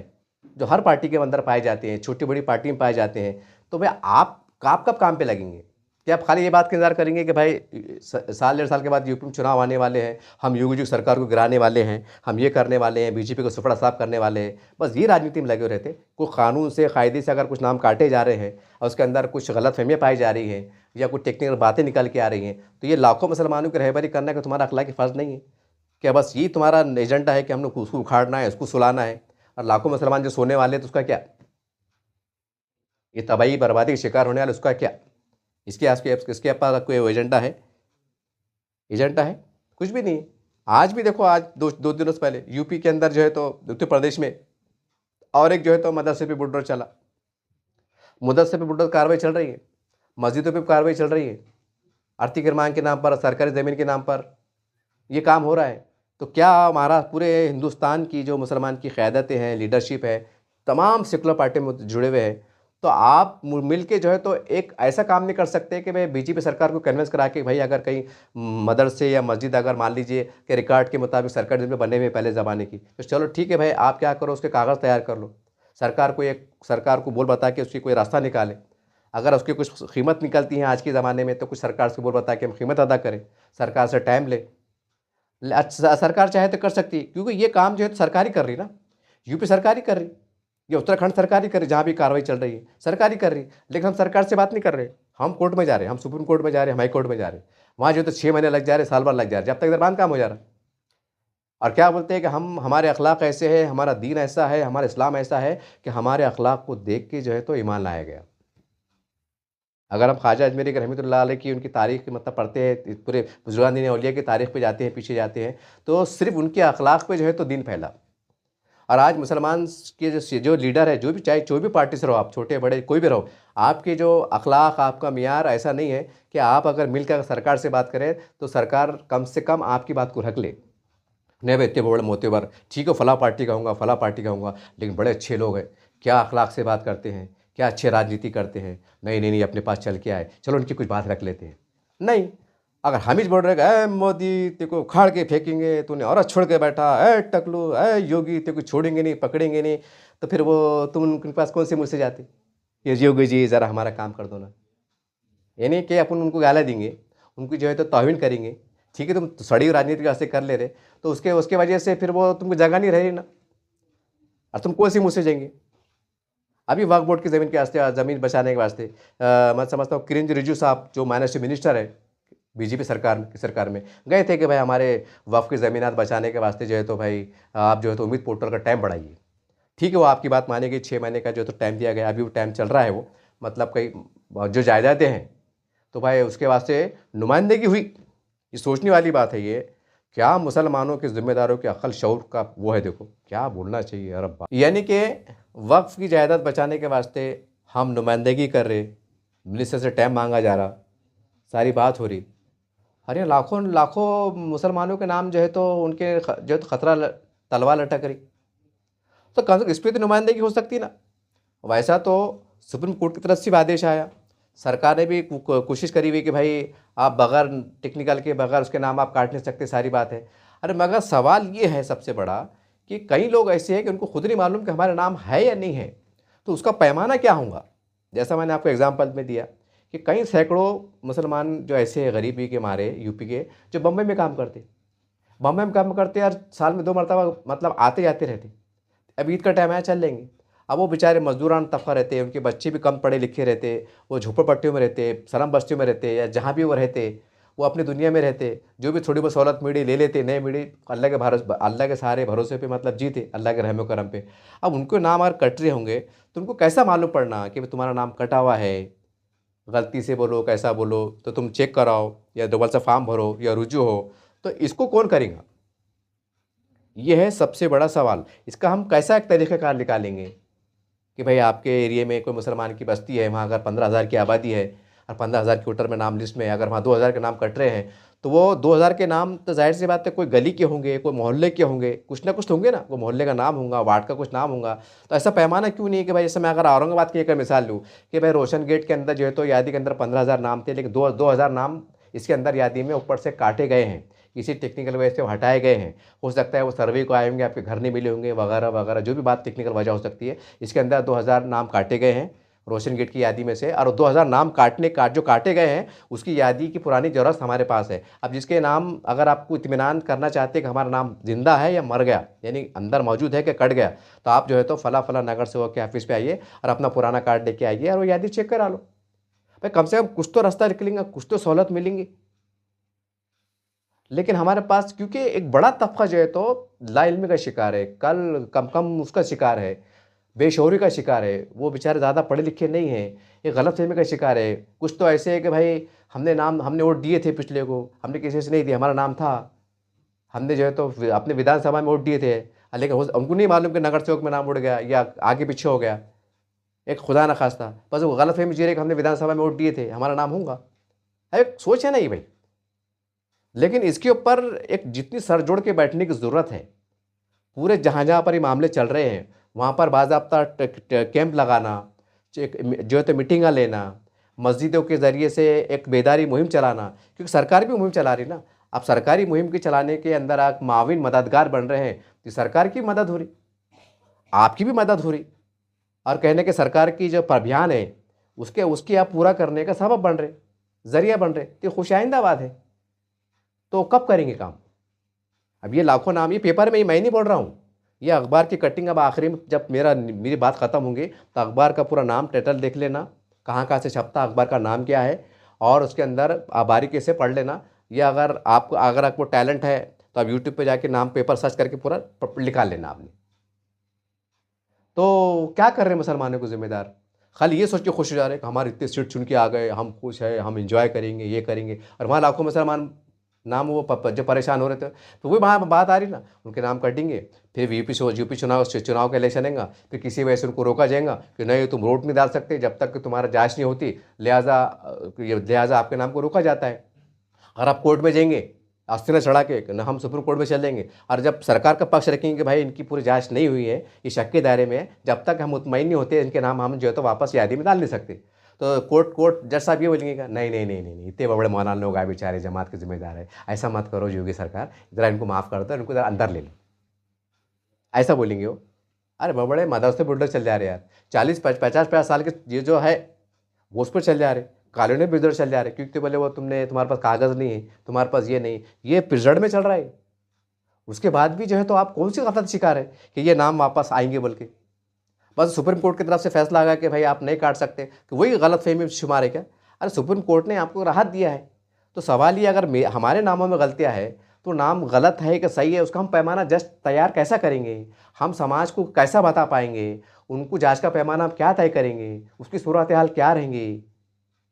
जो हर पार्टी के अंदर पाए जाते हैं, छोटी बड़ी पार्टी में पाए जाते हैं, तो भाई आप कब काम पे लगेंगे? क्या आप खाली ये बात का इंतज़ार करेंगे कि भाई साल 1.5 साल के बाद यूपी में चुनाव आने वाले हैं, हम योगी जी सरकार को गिराने वाले हैं, हम ये करने वाले हैं, बीजेपी को सुपड़ा साफ करने वाले हैं, बस ये राजनीति में लगे हुए रहते। कोई कानून से कायदे से अगर कुछ नाम काटे जा रहे हैं और उसके अंदर कुछ गलतफहमियाँ पाई जा रही हैं या कुछ टेक्निकल बातें निकल के आ रही हैं, तो ये लाखों मुसलमानों की रहबरी करने का तुम्हारा अखलाकी फ़र्ज़ नहीं है? क्या बस ये तुम्हारा एजेंडा है कि हमने उसको उखाड़ना है, उसको सुलाना है, और लाखों मुसलमान जो सोने वाले हैं तो उसका क्या? ये तबाही बर्बादी का शिकार होने वाले उसका क्या? इसके पास कोई एजेंडा है? एजेंडा है? कुछ भी नहीं है। आज भी देखो, आज दो दिनों से पहले यूपी के अंदर जो है तो उत्तर प्रदेश में और एक जो है तो मदरसे पे बुलडोज़र चला। मदरसे पे बुलडोज़र कार्रवाई चल रही है, मस्जिदों पे कार्रवाई चल रही है, आर्थिक निर्माण के नाम पर, सरकारी ज़मीन के नाम पर ये काम हो रहा है। तो क्या हमारा पूरे हिंदुस्तान की जो मुसलमान की क़यादतें हैं, लीडरशिप है, तमाम सेकुलर पार्टी में जुड़े हुए हैं, तो आप मिल के जो है तो एक ऐसा काम नहीं कर सकते कि भाई बीजेपी सरकार को कन्विंस करा के भाई अगर कहीं मदरसे या मस्जिद अगर मान लीजिए कि रिकॉर्ड के मुताबिक सरकारी ज़मीन बने हुए पहले ज़माने की, तो चलो ठीक है भाई, आप क्या करो, उसके कागज़ तैयार कर लो, सरकार को बोल बता के उसकी कोई रास्ता निकाले। अगर उसकी कुछ कीमत निकलती है आज के ज़माने में, तो कुछ सरकार से बोल बता के हम कीमत अदा करें, सरकार से टाइम ले। सरकार चाहे तो कर सकती है, क्योंकि ये काम जो है तो सरकार ही कर रही ना, यूपी सरकार ही कर रही, या उत्तराखंड सरकार ही कर रही, जहाँ भी कार्रवाई चल रही है सरकार ही कर रही। लेकिन हम सरकार से बात नहीं कर रहे, हम कोर्ट में जा रहे हैं, हम सुप्रीम कोर्ट में जा रहे हैं, हम हाई कोर्ट में जा रहे हैं, वहाँ जो है तो 6 महीने लग जा रहे, साल भर लग जा रहे, जब तक दरबान काम हो जा रहा है। और क्या बोलते हैं कि हमारे अखलाक ऐसे हैं, हमारा दीन ऐसा है, हमारा इस्लाम ऐसा है कि हमारे अखलाक को देख के जो है तो ईमान लाया गया। अगर हम ख्वाजा अजमेरी रहमतुल्लाह अलैह की उनकी तारीख़ मतलब पढ़ते हैं, पूरे बुज़ुर्गान दीन औलिया की तारीख़ पे जाते हैं, पीछे जाते हैं, तो सिर्फ़ उनके अखलाक पे जो है तो दीन फैला। और आज मुसलमान के जो लीडर है, जो भी चाहे कोई भी पार्टी से रहो आप, छोटे बड़े कोई भी रहो, आपके जो अखलाक, आपका मियार ऐसा नहीं है कि आप अगर मिलकर सरकार से बात करें तो सरकार कम से कम आपकी बात को रख ले। नहीं भाई इतने बड़े मोतेबर, ठीक है फला पार्टी का हूँगा, फला पार्टी का हूँगा, लेकिन बड़े अच्छे लोग हैं, क्या अखलाक से बात करते हैं, क्या अच्छे राजनीति करते हैं, नहीं नहीं नहीं अपने पास चल के आए, चलो उनकी कुछ बात रख लेते हैं। नहीं, अगर हम ही बोल रहे हैं मोदी तेरे को उखाड़ के फेंकेंगे, तूने औरत छोड़ के बैठा, टकलू योगी तेरे को छोड़ेंगे नहीं, पकड़ेंगे नहीं, तो फिर वो तुम उनके पास कौन से मुँह से जाते, ये योगी जी ज़रा हमारा काम कर दो ना। यानी कि अपन उनको गाला देंगे, उनकी जो है तो तौहीन करेंगे, ठीक है तुम सड़ी हुई राजनीति रास्ते कर ले रहे, तो उसके वजह से फिर वो तुमको जगह नहीं रही ना, और तुम कौन सी मुँह से जाएंगे। अभी वक्फ बोर्ड की ज़मीन के वास्ते, ज़मीन बचाने के वास्ते मैं समझता हूँ किरेन रिजिजू साहब जो माइनॉरिटी मिनिस्टर है, बीजेपी सरकार में गए थे कि भाई हमारे वक्फ की ज़मीनात बचाने के वास्ते जो है तो भाई आप जो है तो उम्मीद पोर्टल का टाइम बढ़ाइए। ठीक है, वो आपकी बात मानी गई, 6 महीने का जो है तो टाइम दिया गया, अभी वो टाइम चल रहा है वो, मतलब कई जो जायदादें हैं तो भाई उसके वास्ते नुमाइंदगी हुई। ये सोचने वाली बात है ये, क्या मुसलमानों के ज़िम्मेदारों के अक्ल शऊर का वो है, देखो क्या बोलना चाहिए यार अब्बा। यानी कि वक्फ की जायदाद बचाने के वास्ते हम नुमाइंदगी कर रहे, मिनिस्टर से टाइम मांगा जा रहा, सारी बात हो रही। अरे लाखों लाखों मुसलमानों के नाम जो है तो उनके जो है तो खतरा तलवार लटक रही, तो कम से कम इस पर तो नुमाइंदगी हो सकती ना। वैसा तो सुप्रीम कोर्ट की तरफ से भी आदेश आया, सरकार ने भी कोशिश करी हुई कि भाई आप बगैर टेक्निकल के बगैर उसके नाम आप काट नहीं सकते, सारी बात है। अरे मगर सवाल ये है सबसे बड़ा कि कई लोग ऐसे हैं कि उनको खुद नहीं मालूम कि हमारा नाम है या नहीं है, तो उसका पैमाना क्या होगा। जैसा मैंने आपको एग्जाम्पल में दिया कि कई सैकड़ों मुसलमान जो ऐसे हैं गरीबी के मारे यूपी के, जो बम्बई में काम करते, बम्बई में काम करते यार, साल में 2 मरतबा मतलब आते जाते रहते। अब ईद का टाइम आया चल लेंगे, अब वो बेचारे मजदूरान तबका रहते हैं, उनके बच्चे भी कम पढ़े लिखे रहते, वो झोपड़पट्टियों में रहते, सलम बस्तियों में रहते, या जहाँ भी वो रहते वो अपनी दुनिया में रहते, जो भी थोड़ी बहुत सहूलत मिली ले लेते, नहीं मिली अल्लाह के भरोसे, अल्लाह के सहारे भरोसे पे मतलब जीते, अल्लाह के रहम करम पे। अब उनको नाम अगर कट रहे होंगे तो उनको कैसा मालूम पड़ना कि तुम्हारा नाम कटा हुआ है, गलती से बोलो कैसा बोलो, तो तुम चेक कराओ या डबल सा फॉर्म भरो या रुजू हो, तो इसको कौन करेगा। ये है सबसे बड़ा सवाल। इसका हम कैसा एक तरीक़ाकार निकालेंगे कि भाई आपके एरिया में कोई मुसलमान की बस्ती है, वहाँ अगर 15,000 की आबादी है और 15,000 के वोटर में नाम लिस्ट में अगर वहाँ 2,000 के नाम कट रहे हैं, तो वो 2,000 के नाम तो जाहिर सी बात है कोई गली के होंगे, कोई मोहल्ले के होंगे, कुछ ना कुछ तो होंगे ना, वो मोहल्ले का नाम होगा, वार्ड का कुछ नाम होगा। तो ऐसा पैमाना क्यों नहीं है कि भाई जैसे मैं अगर औरंगाबाद की एक मिसाल लूँ कि भाई रोशन गेट के अंदर जो है तो यादी के अंदर 15,000 नाम थे, लेकिन 2,000 नाम इसके अंदर यादी में ऊपर से काटे गए हैं, किसी टेक्निकल वजह से वो हटाए गए हैं। हो सकता है वो सर्वे को आए होंगे, आपके घर नहीं मिले होंगे, वगैरह वगैरह, जो भी बात टेक्निकल वजह हो सकती है। इसके अंदर 2,000 नाम काटे गए हैं रोशन गेट की यादी में से, और 2,000 नाम जो काटे गए हैं उसकी यादी की पुरानी ज़रूरत हमारे पास है। अब जिसके नाम अगर आपको इत्मीनान करना चाहते हैं कि हमारा नाम ज़िंदा है या मर गया, यानी अंदर मौजूद है कि कट गया, तो आप जो है तो फला फला नगर सेवक के ऑफिस पे आइए और अपना पुराना कार्ड लेके आइए और वो यादी चेक करा लो। भाई कम से कम कुछ तो रास्ता निकलेगा, कुछ तो सहूलत मिलेंगी। लेकिन हमारे पास क्योंकि एक बड़ा तबका जो है तो लाइल्मी का शिकार है, कल कम कम उसका शिकार है, बेशऊरी का शिकार है, वो बेचारे ज़्यादा पढ़े लिखे नहीं हैं, ये गलतफहमी का शिकार है। कुछ तो ऐसे है कि भाई हमने वोट दिए थे पिछले को, हमने किसी से नहीं दिया, हमारा नाम था, हमने जो है तो अपने विधानसभा में वोट दिए थे, लेकिन उनको नहीं मालूम कि नगर सेवक में नाम उड़ गया या आगे पीछे हो गया, एक खुदा न खास्ता, बस वो गलतफहमी जी रहे कि हमने विधानसभा में वोट दिए थे, हमारा नाम होगा। एक सोच है ना ये भाई। लेकिन इसके ऊपर एक जितनी सर जोड़ के बैठने की ज़रूरत है, पूरे जहाँ जहाँ पर ये मामले चल रहे हैं वहाँ पर बाज़ाब्ता कैंप लगाना, जो है तो मीटिंगां लेना, मस्जिदों के ज़रिए से एक बेदारी मुहिम चलाना, क्योंकि सरकार भी मुहिम चला रही ना। अब सरकारी मुहिम के चलाने के अंदर आप माविन मददगार बन रहे हैं, तो सरकार की मदद हो रही, आपकी भी मदद हो रही, और कहने के सरकार की जो अभियान है उसकी आप पूरा करने का सबब बन रहे, ज़रिया बन रहे, तो खुशाइंदा बात है। तो कब करेंगे काम। अब ये लाखों नाम, ये पेपर में मैं नहीं बोल रहा हूँ, ये अखबार की कटिंग। अब आखिरी में जब मेरी बात ख़त्म होंगी तो अखबार का पूरा नाम टाइटल देख लेना, कहाँ कहाँ से छपता, अखबार का नाम क्या है, और उसके अंदर बारीकी से पढ़ लेना। या अगर आपको टैलेंट है तो आप यूट्यूब पे जाके नाम पेपर सर्च करके पूरा निकाल लेना आपने। तो क्या कर रहे हैं मुसलमानों को ज़िम्मेदार, खाली ये सोच के खुश हो जा रहे हैं कि हमारे इतने सीट चुन के आ गए, हम खुश है, हम इंजॉय करेंगे, ये करेंगे, और वहाँ लाखों मुसलमान नाम वो जो परेशान हो रहे थे, तो वही वहाँ बात आ रही ना, उनके नाम कटेंगे। फिर यूपी चुनाव का इलेक्शन आएगा, फिर किसी वजह से उनको रोका जाएगा कि नहीं तुम वोट नहीं डाल सकते जब तक कि तुम्हारा जांच नहीं होती, लिहाजा आपके नाम को रोका जाता है। अगर आप कोर्ट में जाएंगे आस्तीना चढ़ा के ना हम सुप्रीम कोर्ट में चलेंगे, और जब सरकार का पक्ष रखेंगे कि भाई इनकी पूरी जांच नहीं हुई है, ये शक के दायरे में है, जब तक हम मुतमईन नहीं होते इनके नाम हम जो है तो वापस यादी में डाल नहीं सकते। तो कोर्ट जज साहब ये बोलेंगे नहीं नहीं नहीं नहीं नहीं, इतने बड़े मौलाना लोग आए बेचारे, जमात के जिम्मेदार है, ऐसा मत करो योगी सरकार, ज़रा इनको माफ़ कर दो, इनको ज़रा अंदर ले लो, ऐसा बोलेंगे वो। अरे बड़े मदरसे बुल्डर चल जा रहे यार, 40-50 साल के ये जो है वो उस पर चल जा रहे, कॉलोनी पे इधर चल जा रहे, क्योंकि बोले वो तुम्हारे पास कागज़ नहीं है, तुम्हारे पास ये नहीं, ये पिछड़ में चल रहा है। उसके बाद भी जो है तो आप कौन सी गलत शिकार है कि ये नाम वापस आएंगे बोल के। बस सुप्रीम कोर्ट की तरफ से फैसला आ गया कि भाई आप नहीं काट सकते, कि वही गलत फहमी में शुमार है क्या। अरे सुप्रीम कोर्ट ने आपको राहत दिया है, तो सवाल ये, अगर हमारे नामों में गलतियाँ है तो नाम गलत है कि सही है, उसका हम पैमाना जस्ट तैयार कैसा करेंगे? हम समाज को कैसा बता पाएंगे? उनको जांच का पैमाना हम क्या तय करेंगे? उसकी सूरत हाल क्या रहेंगी?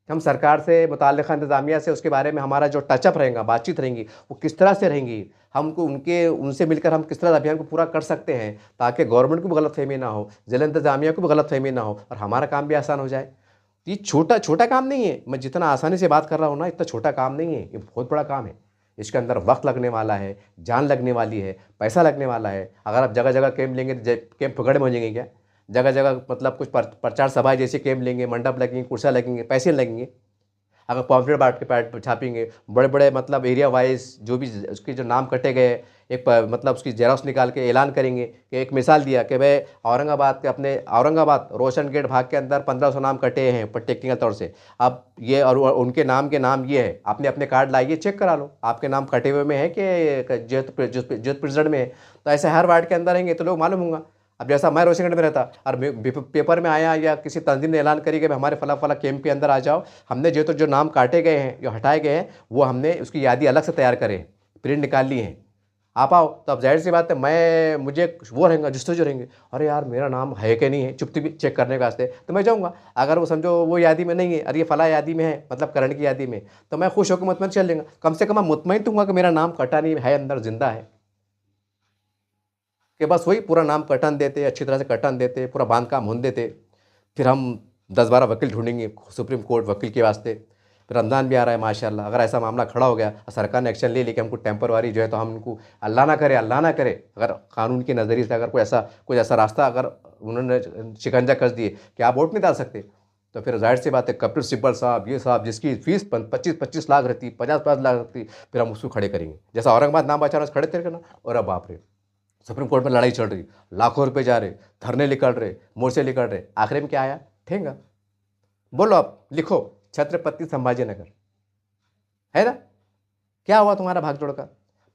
हम सरकार से, मुताल्लिक़ा इंतज़ामिया से उसके बारे में हमारा जो टचअप रहेगा, बातचीत रहेंगी, वो किस तरह से रहेंगी? हमको उनसे मिलकर हम किस तरह अभियान को पूरा कर सकते हैं ताकि गवर्नमेंट को भी गलतफ़हमी ना हो, ज़िला इंतज़ामिया को भी गलतफ़हमी ना हो और हमारा काम भी आसान हो जाए। ये छोटा छोटा काम नहीं है, मैं जितना आसानी से बात कर रहा हूँ ना, इतना छोटा काम नहीं है, ये बहुत बड़ा काम है। इसके अंदर वक्त लगने वाला है, जान लगने वाली है, पैसा लगने वाला है। अगर आप जगह जगह कैंप लेंगे तो कैंप फुकड़ में हो जाएंगे क्या? जगह जगह मतलब कुछ प्रचार सभा जैसे कैंप लेंगे, मंडप लगेंगे, कुर्सियाँ लगेंगे, पैसे लगेंगे। अगर पॉम्फलेट बांट के पैड छापेंगे, बड़े बड़े मतलब एरिया वाइज जो भी उसके जो नाम कटे गए, एक मतलब उसकी जेरॉक्स निकाल के ऐलान करेंगे कि, एक मिसाल दिया कि भाई औरंगाबाद के, अपने औरंगाबाद रोशन गेट भाग के अंदर 1500 नाम कटे हैं पर टेक्निकल तौर से। अब ये और उनके नाम के नाम ये है, आपने अपने कार्ड लाइए, चेक करा लो आपके नाम कटे हुए में है कि जोत प्रेसिडेंट में है। तो ऐसे हर वार्ड के अंदर रहेंगे तो लोग मालूम होगा। अब जैसा मैं रोशनगढ़ में रहता और पेपर में आया या किसी तंजीम ने ऐलान करी कि हमारे फला फला कैंप के अंदर आ जाओ, हमने जो नाम काटे गए हैं, जो हटाए गए हैं, वो हमने उसकी यादी अलग से तैयार करे, प्रिंट निकाल ली है, आप आओ। तो अब जाहिर सी बात है, मुझे वो रहेंगे जो रहेंगे, अरे यार मेरा नाम है कि नहीं है, चुप्ती भी चेक करने के वास्ते तो मैं जाऊँगा। अगर वो समझो वो यादी में नहीं है, अरे ये फला यादी में है, मतलब करंट की यादी में, तो मैं खुश होकर मुतमईन चल लेंगे। कम से कम मैं मुतमईन दूंगा कि मेरा नाम कटा नहीं है, अंदर जिंदा है। कि बस वही पूरा नाम कटन देते, अच्छी तरह से कटन देते, पूरा बांध काम होने देते। फिर हम 10-12 वकील ढूंढेंगे सुप्रीम कोर्ट वकील के वास्ते। फिर रमज़ान भी आ रहा है माशाल्लाह, अगर ऐसा मामला खड़ा हो गया और सरकार ने एक्शन ले लिया कि हमको टेम्परवारी जो है, तो हम उनको अल्लाह ना करे अगर कानून के नज़रिए से अगर कोई ऐसा रास्ता अगर उन्होंने शिकंजा कस दिए कि आप वोट नहीं डाल सकते, तो फिर जाहिर सी बात है कपिल सिब्बल साहब, ये साहब जिसकी फीस 25-25 लाख रहती, 50-50 लाख रहती, फिर हम उसको खड़े करेंगे। जैसा औरंगाबाद नाम बचा खड़े थे ना, और अब बाप रे, सुप्रीम कोर्ट में लड़ाई चल रही, लाखों रुपए जा रहे, धरने निकल रहे, मोर्चे निकल रहे, आखिर में क्या आया? ठेंगा। बोलो आप, लिखो छत्रपति संभाजी नगर, है ना? क्या हुआ तुम्हारा भागदौड़ का?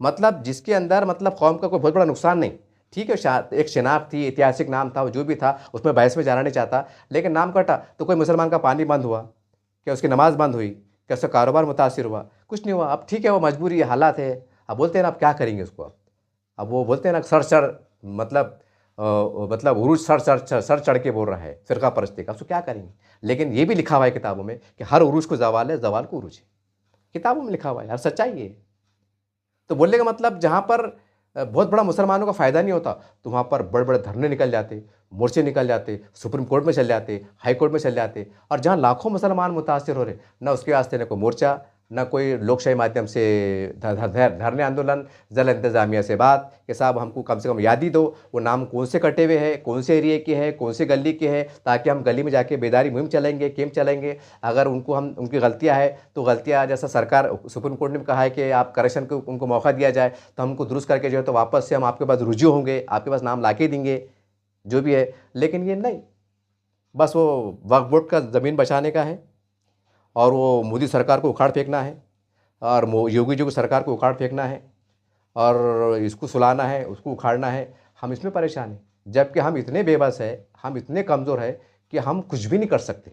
मतलब जिसके अंदर मतलब कौम का कोई बहुत बड़ा नुकसान नहीं, ठीक है, एक शनाख्त थी, ऐतिहासिक नाम था, जो भी था, उसमें बहस में जाना नहीं चाहता, लेकिन नाम कटा तो कोई मुसलमान का पानी बंद हुआ क्या? उसकी नमाज बंद हुई क्या? उसका कारोबार मुतासिर हुआ? कुछ नहीं हुआ। अब ठीक है, वो मजबूरी, हालात है। अब बोलते हैं ना, आप क्या करेंगे उसको? अब वो बोलते हैं ना, सर मतलब मतलब उरूज सर चढ़ के बोल रहा है फिरका परस्ती का, उसको क्या करेंगे? लेकिन ये भी लिखा हुआ है किताबों में कि हर उरूज को जवाल है, जवाल को उरूज है। किताबों में लिखा हुआ है, हर सच्चाई है। तो बोलने का मतलब, जहाँ पर बहुत बड़ा मुसलमानों का फ़ायदा नहीं होता, तो वहाँ पर बड़े बड़े धरने निकल जाते, मोर्चे निकल जाते, सुप्रीम कोर्ट में चल जाते, हाई कोर्ट में चल जाते। और जहाँ लाखों मुसलमान मुतासिर हो रहे, ना उसके वास्ते न कोई मोर्चा, ना कोई लोकशाही माध्यम से धरने आंदोलन, ज़िला इंतज़ामिया से बात कि साहब हमको कम से कम यादी दो, वो नाम कौन से कटे हुए हैं, कौन से एरिए के हैं, कौन से गली के हैं, ताकि हम गली में जाके बेदारी मुहिम चलाएंगे, कैंप चलाएंगे। अगर उनकी गलतियाँ है तो गलतियाँ, जैसा सरकार सुप्रीम कोर्ट ने कहा है कि आप करेक्शन को उनको मौका दिया जाए, तो हमको दुरुस्त करके जो है तो वापस से हम आपके पास रुजू होंगे, आपके पास नाम ला के देंगे, जो भी है। लेकिन ये नहीं, बस वो वक्फ बोर्ड का ज़मीन बचाने का है, और वो मोदी सरकार को उखाड़ फेंकना है, और योगी जी को सरकार को उखाड़ फेंकना है, और इसको सुलाना है, उसको उखाड़ना है। हम इसमें परेशान हैं, जबकि हम इतने बेबस है, हम इतने कमज़ोर है कि हम कुछ भी नहीं कर सकते।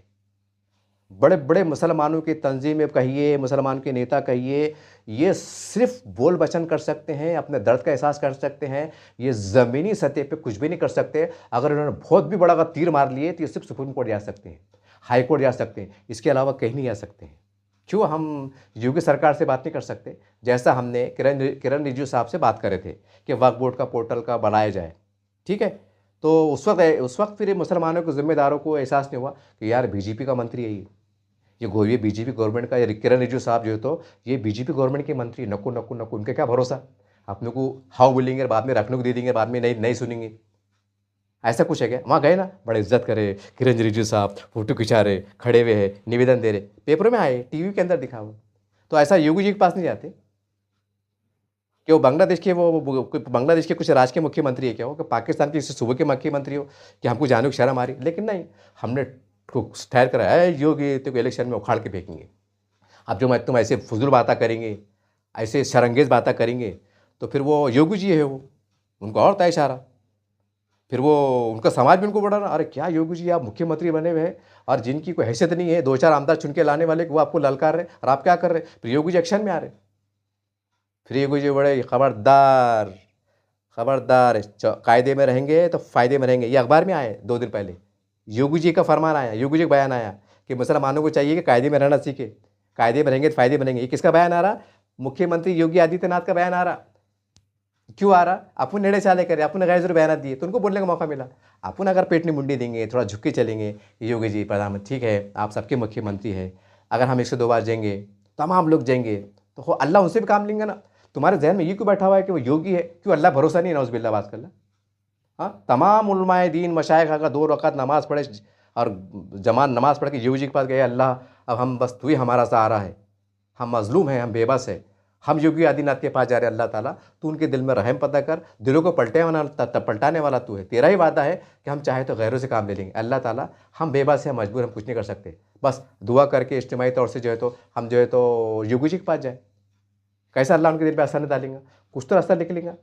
बड़े बड़े मुसलमानों की तंजीमें कहिए, मुसलमान के नेता कहिए, ये सिर्फ बोल वचन कर सकते हैं, अपने दर्द का एहसास कर सकते हैं, ये ज़मीनी सतह पे कुछ भी नहीं कर सकते। अगर उन्होंने बहुत भी बड़ा तीर मार लिए तो ये सिर्फ सुप्रीम कोर्ट जा सकते हैं, हाई कोर्ट जा सकते हैं, इसके अलावा कहीं नहीं जा सकते हैं। क्यों हम योगी सरकार से बात नहीं कर सकते? जैसा हमने किरण रिजिजू साहब से बात करे थे कि वक्फ बोर्ड का पोर्टल का बनाया जाए, ठीक है, तो उस वक्त फिर मुसलमानों के ज़िम्मेदारों को एहसास नहीं हुआ कि यार बीजेपी का मंत्री है ये बीजेपी गवर्नमेंट का, ये किरण रिजिजू साहब जो है, तो ये बीजेपी गवर्नमेंट के मंत्री, नको नको नको, उनका क्या भरोसा? अपने को हाउ बोलेंगे, बाद में रखने को दे देंगे, बाद में नहीं सुनेंगे। ऐसा कुछ है क्या? वहाँ गए ना, बड़े इज्जत करे, किरण रिजिजू साहब फोटो खिंचा रहे, खड़े हुए हैं, निवेदन दे रहे, पेपरों में आए, टीवी के अंदर दिखा हुआ। तो ऐसा योगी जी के पास नहीं जाते कि वो बांग्लादेश के बांग्लादेश के कुछ राज्य के मुख्यमंत्री है क्या? वो कि पाकिस्तान के किसी सूबे के मुख्यमंत्री हो कि हमको जाने को शर्म आ रही? लेकिन नहीं, हमने ठहर कर है योगी तो इलेक्शन में उखाड़ के फेंकेंगे। अब जो तुम ऐसे फजूल बातें करेंगे, ऐसे शरंगेज बातें करेंगे, तो फिर वो योगी जी है, वो उनको और तय इशारा, फिर वो उनका समाज भी उनको बढ़ा रहा, अरे क्या योगी जी आप मुख्यमंत्री बने हुए हैं और जिनकी कोई हैसियत नहीं है, 2-4 आमदार चुन के लाने वाले, वो आपको ललकार रहे और आप क्या कर रहे हैं? फिर योगी जी एक्शन में आ रहे। फिर योगी जी बड़े खबरदार, खबरदार, कायदे में रहेंगे तो फ़ायदे में रहेंगे। ये अखबार में आए 2 दिन पहले, योगी जी का फरमान आया, योगी जी का बयान आया कि मुसलमानों को चाहिए कि कायदे में रहना सीखे, कायदे में रहेंगे तो फ़ायदे में रहेंगे। ये किसका बयान आ रहा? मुख्यमंत्री योगी आदित्यनाथ का बयान आ रहा। क्यों आ रहा? अपन नेड़े चाले करे, अपन गैर जरूर बयान दिए तो उनको बोलने का मौका मिला। अपन अगर पेट में मुंडी देंगे, थोड़ा झुक के चलेंगे, योगी जी प्रधानमंत्री ठीक है, आप सबके मुख्यमंत्री है, अगर हम 102 बार जाएंगे, तमाम लोग जाएंगे, तो हो अल्लाह उनसे भी काम लेंगे ना। तुम्हारे जहन में ये क्यों बैठा हुआ है कि वो योगी है? क्यों अल्लाह भरोसा नहीं है? नौज़ुबिल्लाह बात कर। हाँ, तमाम उलमाए दीन मशाइख अगर 2 रकात नमाज़ पढ़े और जमान नमाज़ पढ़ के योगी जी के पास गए, अल्लाह अब हम बस तू ही हमारा सहारा है, हम मज़लूम हैं, हम बेबस हैं, हम योगी आदित्यनाथ के पास जा रहे हैं, अल्लाह ताला तू उनके दिल में रहम पैदा कर, दिलों को पलटाने वाला तू है, तेरा ही वादा है कि हम चाहे तो गैरों से काम ले लेंगे। अल्लाह ताला हम बेबस हैं, मजबूर, हम कुछ नहीं कर सकते, बस दुआ करके इज्तिमाई तौर से जो है तो हम जो है तो योगी जी के पास जाए। कैसा अल्लाह उनके दिल पर असर नहीं डालेंगे? कुछ तो रास्ता निकलेगा।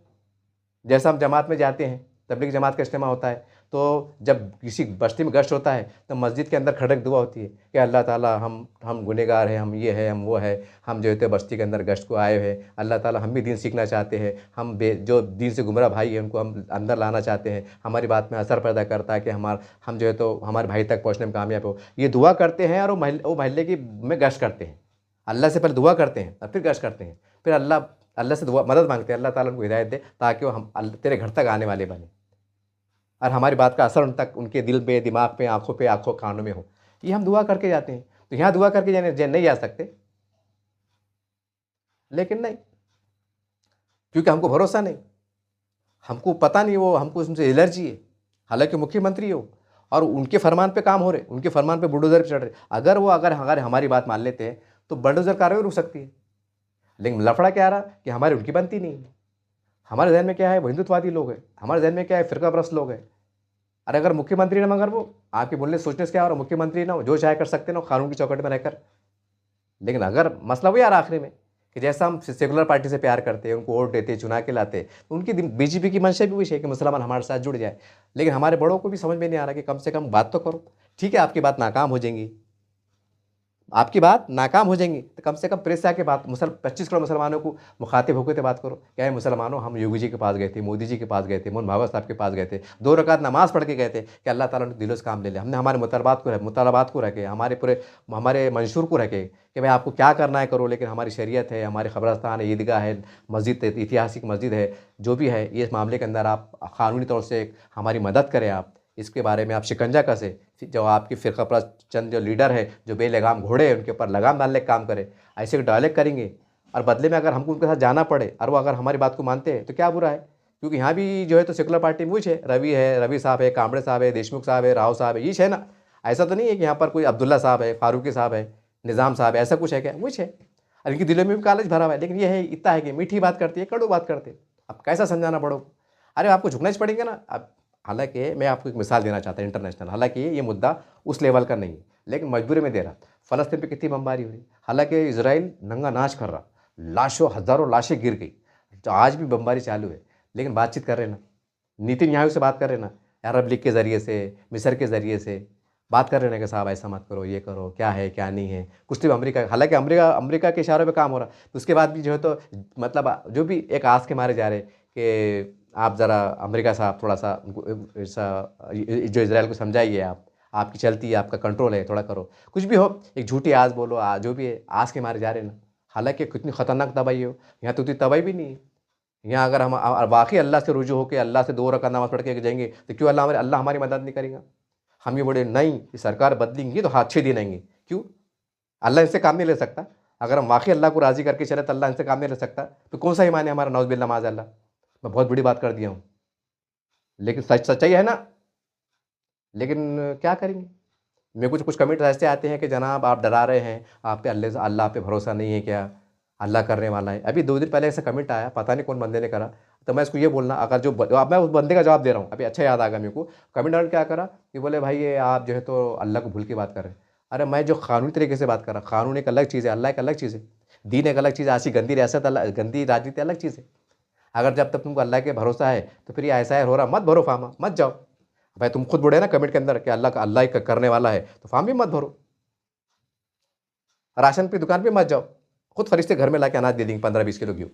जैसा हम जमात में जाते हैं, तबलीग जमात का इज्तिमा होता है, तो जब किसी बस्ती में गश्त होता है तो मस्जिद के अंदर खड़े दुआ होती है कि अल्लाह ताला हम गुनहगार हैं, हम ये है, हम वो है, हम जो है तो बस्ती के अंदर गश्त को आए हैं, अल्लाह ताला हम भी दीन सीखना चाहते हैं, हम जो दीन से गुमराह भाई हैं उनको हम अंदर लाना चाहते हैं, हमारी बात में असर पैदा करता है कि हम जो है तो हमारे भाई तक पहुँचने में कामयाब हो। ये दुआ करते हैं और वो महल्ले की में गश्त करते हैं। अल्लाह से पहले दुआ करते हैं और फिर गश्त करते हैं, फिर अल्लाह अल्लाह से दुआ मदद मांगते हैं, अल्लाह ताला उनको हिदायत दे ताकि वो हम तेरे घर तक आने वाले बने और हमारी बात का असर उन तक, उनके दिल पे, दिमाग पे, आँखों कानों में हो। ये हम दुआ करके जाते हैं। तो यहाँ दुआ करके जाने नहीं जा सकते, लेकिन नहीं, क्योंकि हमको भरोसा नहीं, हमको पता नहीं, वो हमको उससे एलर्जी है। हालांकि मुख्यमंत्री हो और उनके फरमान पे काम हो रहे, उनके फरमान पे बुलडोजर पे चढ़ रहे। अगर हमारी बात मान लेते हैं तो बुलडोजर कार्रवाई रुक सकती है। लेकिन लफड़ा क्या आ रहा कि हमारी उनकी बनती नहीं है। हमारे जहन में क्या है? वो हिंदुत्ववादी लोग हैं, हमारे जहन में क्या है? फिरका परस्त लोग हैं। अरे अगर मुख्यमंत्री ना, मगर वो आपके बोलने सोचने से क्या हो रहा? मुख्यमंत्री ना हो, जो चाहे कर सकते ना कानून की चौकट में रहकर। लेकिन अगर मसला वही आ रहा आखिरी में कि जैसा हम सेकुलर पार्टी से प्यार करते हैं, उनको वोट देते, चुना के लाते, तो उनकी बीजेपी की मंशा भी वही है कि मुसलमान हमारे साथ जुड़ जाए। लेकिन हमारे बड़ों को भी समझ में नहीं आ रहा कि कम से कम बात तो करो। ठीक है, आपकी बात नाकाम हो जाएंगी, आपकी बात नाकाम हो जाएंगी, तो कम से कम प्रेस से आके बात 25 करोड़ मुसलमानों को मुखातिब होकर तो बात करो। क्या है मुसलमानों, हम योगी जी के पास गए थे, मोदी जी के पास गए थे, मोहन भागवत साहब के पास गए थे, 2 रकात नमाज़ पढ़ के गए थे कि अल्लाह ताला ने दिलों से काम ले लिया। हमने हमारे मुतालबात को रखे, हमारे मंशूर को रखे कि भाई आपको क्या करना है करो, लेकिन हमारी शरीयत है, हमारी ख़बरस्तान है, ईदगाह है, मस्जिद, ऐतिहासिक मस्जिद है, जो भी है, ये इस मामले के अंदर आप क़ानूनी तौर से हमारी मदद करें, आप इसके बारे में आप शिकंजा कसे। जो आपकी फ़िरका परस्त चंद जो लीडर है, जो बेलगाम घोड़े हैं, उनके ऊपर लगाम डालने का काम करे। ऐसे डायलेक्ट करेंगे और बदले में अगर हमको उनके साथ जाना पड़े और वो अगर हमारी बात को मानते हैं तो क्या बुरा है? क्योंकि यहाँ भी जो है तो सेकुलर पार्टी में है, रवि साहब है, कांबड़े साहब है, देशमुख साहब है, राव साहब है, ये है ना। ऐसा तो नहीं है कि यहाँ पर कोई अब्दुल्ला साहब है, फारूकी साहब है, निज़ाम साहब है, ऐसा कुछ है क्या? वो है। और इनके दिलों में भी कागज भरा हुआ है। लेकिन ये है, इतना है कि मीठी बात करती है, कड़ू बात करते हैं। अब कैसा समझाना बड़ों को? अरे आपको झुकना ही पड़ेगा ना। अब हालांकि मैं आपको एक मिसाल देना चाहता हूँ इंटरनेशनल, हालांकि ये मुद्दा उस लेवल का नहीं है, लेकिन मजबूरी में दे रहा। फ़लस्तीन पे कितनी बमबारी हुई, हालांकि इजराइल नंगा नाच कर रहा, लाशों हज़ारों लाशें गिर गई, तो आज भी बमबारी चालू है, लेकिन बातचीत कर रहे ना, नीतिन्यायों से बात कर रहे ना, अरब लीग के ज़रिए से, मिस्र के ज़रिए से बात कर रहे हैं कि साहब ऐसा मत करो, ये करो, क्या है क्या नहीं है। कुछ तो अमेरिका, हालांकि अमेरिका के इशारों पे काम हो रहा, तो उसके बाद भी जो है तो मतलब जो भी एक आस के मारे जा रहे कि आप ज़रा अमेरिका साहब थोड़ा सा उनको जो इजराइल को समझाइए, आप आपकी चलती है, आपका कंट्रोल है, थोड़ा करो, कुछ भी हो, एक झूठी आस बोलो, जो भी है, आस के मारे जा रहे हैं ना। हालांकि कितनी ख़तरनाक तबाही हो, यहाँ तो उतनी तबाही भी नहीं है। यहाँ अगर हम वाकई अल्लाह से रुजू होकर अल्लाह से 2 रकात नमाज़ पढ़ के जाएंगे तो क्यों अल्लाह हमारी मदद नहीं करेगा? हम ये बोले नहीं, ये सरकार बदलेंगी तो हाथ 6 दिन आएंगे, क्यों? अल्लाह इनसे काम नहीं ले सकता? अगर हम वाकई अल्लाह को राज़ी करके चले तो अल्लाह इनसे काम नहीं ले सकता? तो कौन सा ईमान है हमारा? नौज़ बिल्लाह माज़अल्लाह। मैं बहुत बड़ी बात कर दिया हूँ, लेकिन सच्चाई है ना। लेकिन क्या करेंगे? मेरे कुछ कुछ कमेंट ऐसे आते हैं कि जनाब आप डरा रहे हैं, आप पे अल्लाह पे भरोसा नहीं है क्या? अल्लाह करने वाला है। अभी 2 दिन पहले ऐसा कमेंट आया, पता नहीं कौन बंदे ने करा, तो मैं इसको ये बोलना, अगर जो अब मैं उस बंदे का जवाब दे रहा हूँ, अभी अच्छा याद आ गया मेरे को। कमेंट डाल क्या करा कि बोले भाई ये आप जो है तो अल्लाह को भूल के बात कर रहे हैं। अरे मैं जो कानूनी तरीके से बात कर रहा, कानून एक अलग चीज़ है, अल्लाह एक अलग चीज़ है, दीन एक अलग चीज़ है, ऐसी गंदी रियासत गंदी राजनीति अलग चीज़ है। अगर जब तक तुमको अल्लाह के भरोसा है तो फिर ये ऐसा है हो रहा, मत भरो फामा, मत जाओ। भाई तुम खुद बोले ना कमेंट के अंदर कि अल्लाह का अल्लाह ही करने वाला है, तो फॉर्म भी मत भरो, राशन की दुकान पे मत जाओ, खुद फरिश्ते घर में लाके अनाज दे देंगे 15-20 किलो गेहूँ।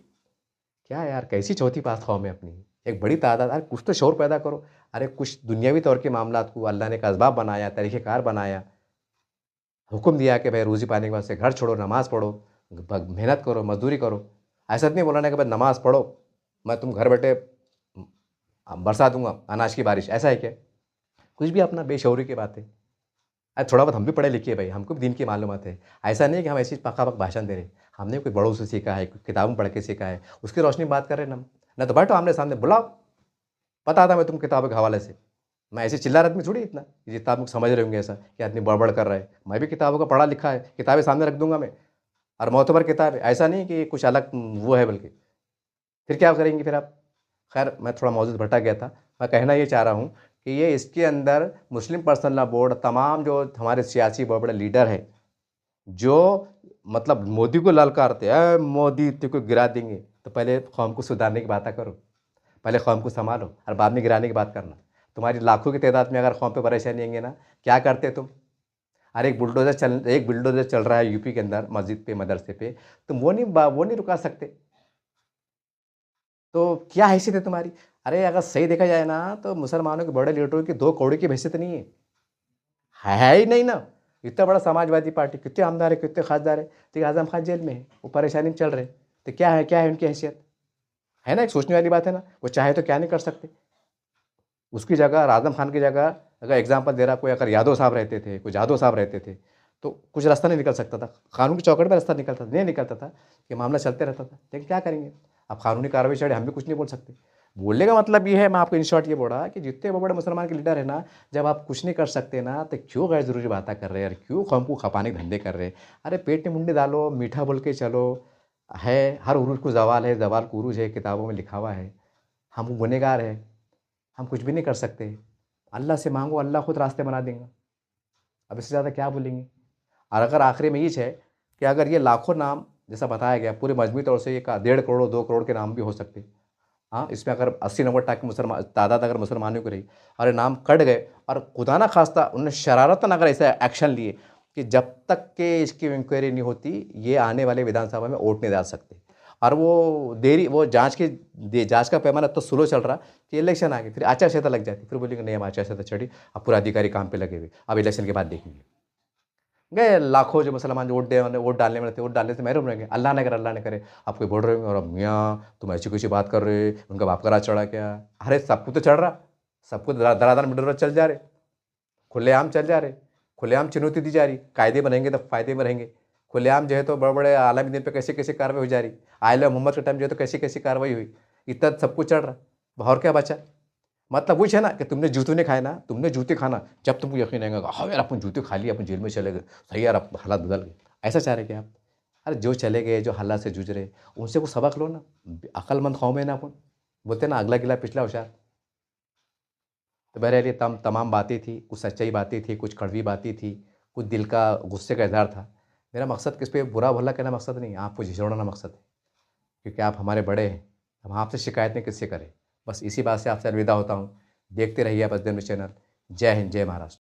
क्या यार, कैसी चौथी पास कौम है अपनी। एक बड़ी तादाद, अरे कुछ तो शौर पैदा करो। अरे कुछ दुनियावी तौर के मामलात को अल्लाह ने एक असबाब बनाया, तरीक़ेकार बनाया, हुक्म दिया कि भाई रोज़ी पाने के वास्ते घर छोड़ो, नमाज़ पढ़ो, मेहनत करो, मज़दूरी करो। ऐसा तो नहीं बोला ना कि भाई नमाज़ पढ़ो, मैं तुम घर बैठे बरसा दूँगा अनाज की बारिश, ऐसा है क्या? कुछ भी अपना बेशऊरी की बात है। अरे थोड़ा बहुत हम भी पढ़े लिखे हैं भाई, हमको भी दीन की मालूमात है। ऐसा नहीं है कि हम ऐसे ही पका-पक भाषण दे रहे हैं। हमने कोई बड़ों से सीखा है, कोई किताबों में पढ़ के सीखा है, उसकी रोशनी में बात कर रहे हैं ना हम। ना तो बैठो आमने-सामने बुलाओ, बता था मैं तुम किताबों के हवाले से। मैं ऐसे चिल्ला रहा आदमी थोड़ी इतना, जितना आप लोग समझ रहे होंगे ऐसा कि आदमी बड़बड़ कर रहा है। मैं भी किताबों का पढ़ा लिखा है, किताबें सामने रख दूँगा मैं और मोतबर किताब है। ऐसा नहीं कि कुछ अलग वो है बल्कि। फिर क्या करेंगे फिर आप? खैर मैं थोड़ा मौजूद भटक गया था। मैं कहना ये चाह रहा हूँ कि ये इसके अंदर मुस्लिम पर्सनल लॉ बोर्ड तमाम जो हमारे सियासी बड़े-बड़े लीडर हैं, जो मतलब मोदी को ललकारते हैं, मोदी तेरे को गिरा देंगे, तो पहले कौम को सुधारने की बातें करो। पहले कौम को सँभालो और बाद में गिराने की बात करना। तुम्हारी लाखों की तादाद में अगर कौम पे परेशानी आएँगे ना, क्या करते तुम? अरे एक बुलडोज़र चल रहा है यूपी के अंदर मस्जिद पे, मदरसे पे, तुम वो नहीं रुका सकते। तो क्या हैसियत है तुम्हारी? अरे अगर सही देखा जाए ना, तो मुसलमानों के बड़े लीडरों की 2 कौड़ी की भी हैसियत नहीं है। है ही नहीं ना। इतना बड़ा समाजवादी पार्टी, कितने आमदार है, कितने खासदार है, तो ये आज़म खान जेल में है, वो परेशानी में चल रहे हैं। तो क्या है उनकी हैसियत? है ना, एक सोचने वाली बात है ना, वो चाहे तो क्या नहीं कर सकते। उसकी जगह और आज़म खान की जगह अगर एग्ज़ाम्पल दे रहा कोई अगर यादव साहब रहते थे, कोई जाधव साहब रहते थे, तो कुछ रास्ता नहीं निकल सकता था। कानून की चौखट में रास्ता निकलता नहीं निकलता था, ये मामला चलते रहता था। लेकिन क्या करेंगे? अब कानूनी कार्रवाई चढ़े, हम भी कुछ नहीं बोल सकते। बोलने का मतलब ये है, मैं आपको इन शॉर्ट ये बोला कि जितने बड़े-बड़े मुसलमान के लीडर हैं ना, जब आप कुछ नहीं कर सकते ना, तो क्यों गैर ज़रूरी बातें कर रहे हैं और क्यों कौम को खपाने के धंधे कर रहे हैं? अरे पेट में मुंडी डालो, मीठा बोल के चलो। है, हर उरूज को ज़वाल है, ज़वाल को उरूज है, किताबों में लिखा हुआ है। हम गुनहगार हैं, हम कुछ भी नहीं कर सकते। अल्लाह से माँगो, अल्लाह खुद रास्ते बना देगा। अब इससे ज़्यादा क्या बोलेंगे? और अगर आखिरी में ये है कि अगर ये लाखों नाम जैसा बताया गया पूरे मजमूई तौर से, ये का 1.5 करोड़ 2 करोड़ के नाम भी हो सकते हैं। हाँ, इसमें अगर 80-90% मुसलमान तादाद अगर मुसलमानों की रही और ये नाम कट गए और खुदा ना खास्ता उन्होंने शरारतन अगर ऐसा एक्शन लिए कि जब तक के इसकी इंक्वायरी नहीं होती, ये आने वाले विधानसभा में वोट नहीं डाल सकते। और वो जाँच का पैमाना तो स्लो चल रहा कि इलेक्शन आ गए, फिर आचार संहिता लग जाती, फिर बोलेंगे नहीं अब आचार संहिता चढ़ी, अब पूरा अधिकारी काम पे लगे हुए, अब इलेक्शन के बाद देखेंगे। गए लाखों जो मुसलमान जो वोट डालने में रहते, वोट डालने से महरूम रहेंगे। अल्लाह ना करे आप कोई बोल रहे होंगे और अब मियाँ तुम ऐसी-कैसी बात कर रहे, उनका बाप का राज चढ़ा क्या? अरे सबको तो चढ़ रहा, सबको दरादर मिडल चल जा रहे, खुलेआम चल जा रहे, खुलेआम चुनौती दी जा रही, कायदे बनेंगे तो फ़ायदे में रहेंगे। खुलेआम जो है तो बड़े-बड़े आलमी दिन पे कैसे-कैसे कार्रवाई हो जा रही। आइला मोहम्मद के टाइम जो है तो कैसी-कैसी कार्रवाई हुई। इतना सब कुछ चल रहा, और क्या बचा? मतलब वही है ना कि तुमने जूते नहीं खाए ना, तुमने जूते खाना, जब तुमको यकीन आएगा हाँ यार अपन जूते खा लिए, अपन जेल में चले गए, सही यार अब हालात बदल गए। ऐसा चाह रहे क्या आप? अरे जो चले गए, जो हालात से जूझ रहे, उनसे कुछ सबक लो ना। अक्लमंद कौम है ना अपन। बोलते हैं ना अगला गिला पिछला होशियार। तो बहरहाल ये तमाम बातें थी, कुछ सच्चाई बातें थी, कुछ कड़वी बातें थी, कुछ दिल का गुस्से का इज़हार था। मेरा मकसद किसी पे बुरा-भला कहना मकसद नहीं है, आपको झिझोड़ना मकसद है। क्योंकि आप हमारे बड़े हैं, हम आपसे शिकायतें किससे करें? बस इसी बात से आपसे अलविदा होता हूँ। देखते रहिए बस न्यूज़ चैनल। जय हिंद, जय महाराष्ट्र।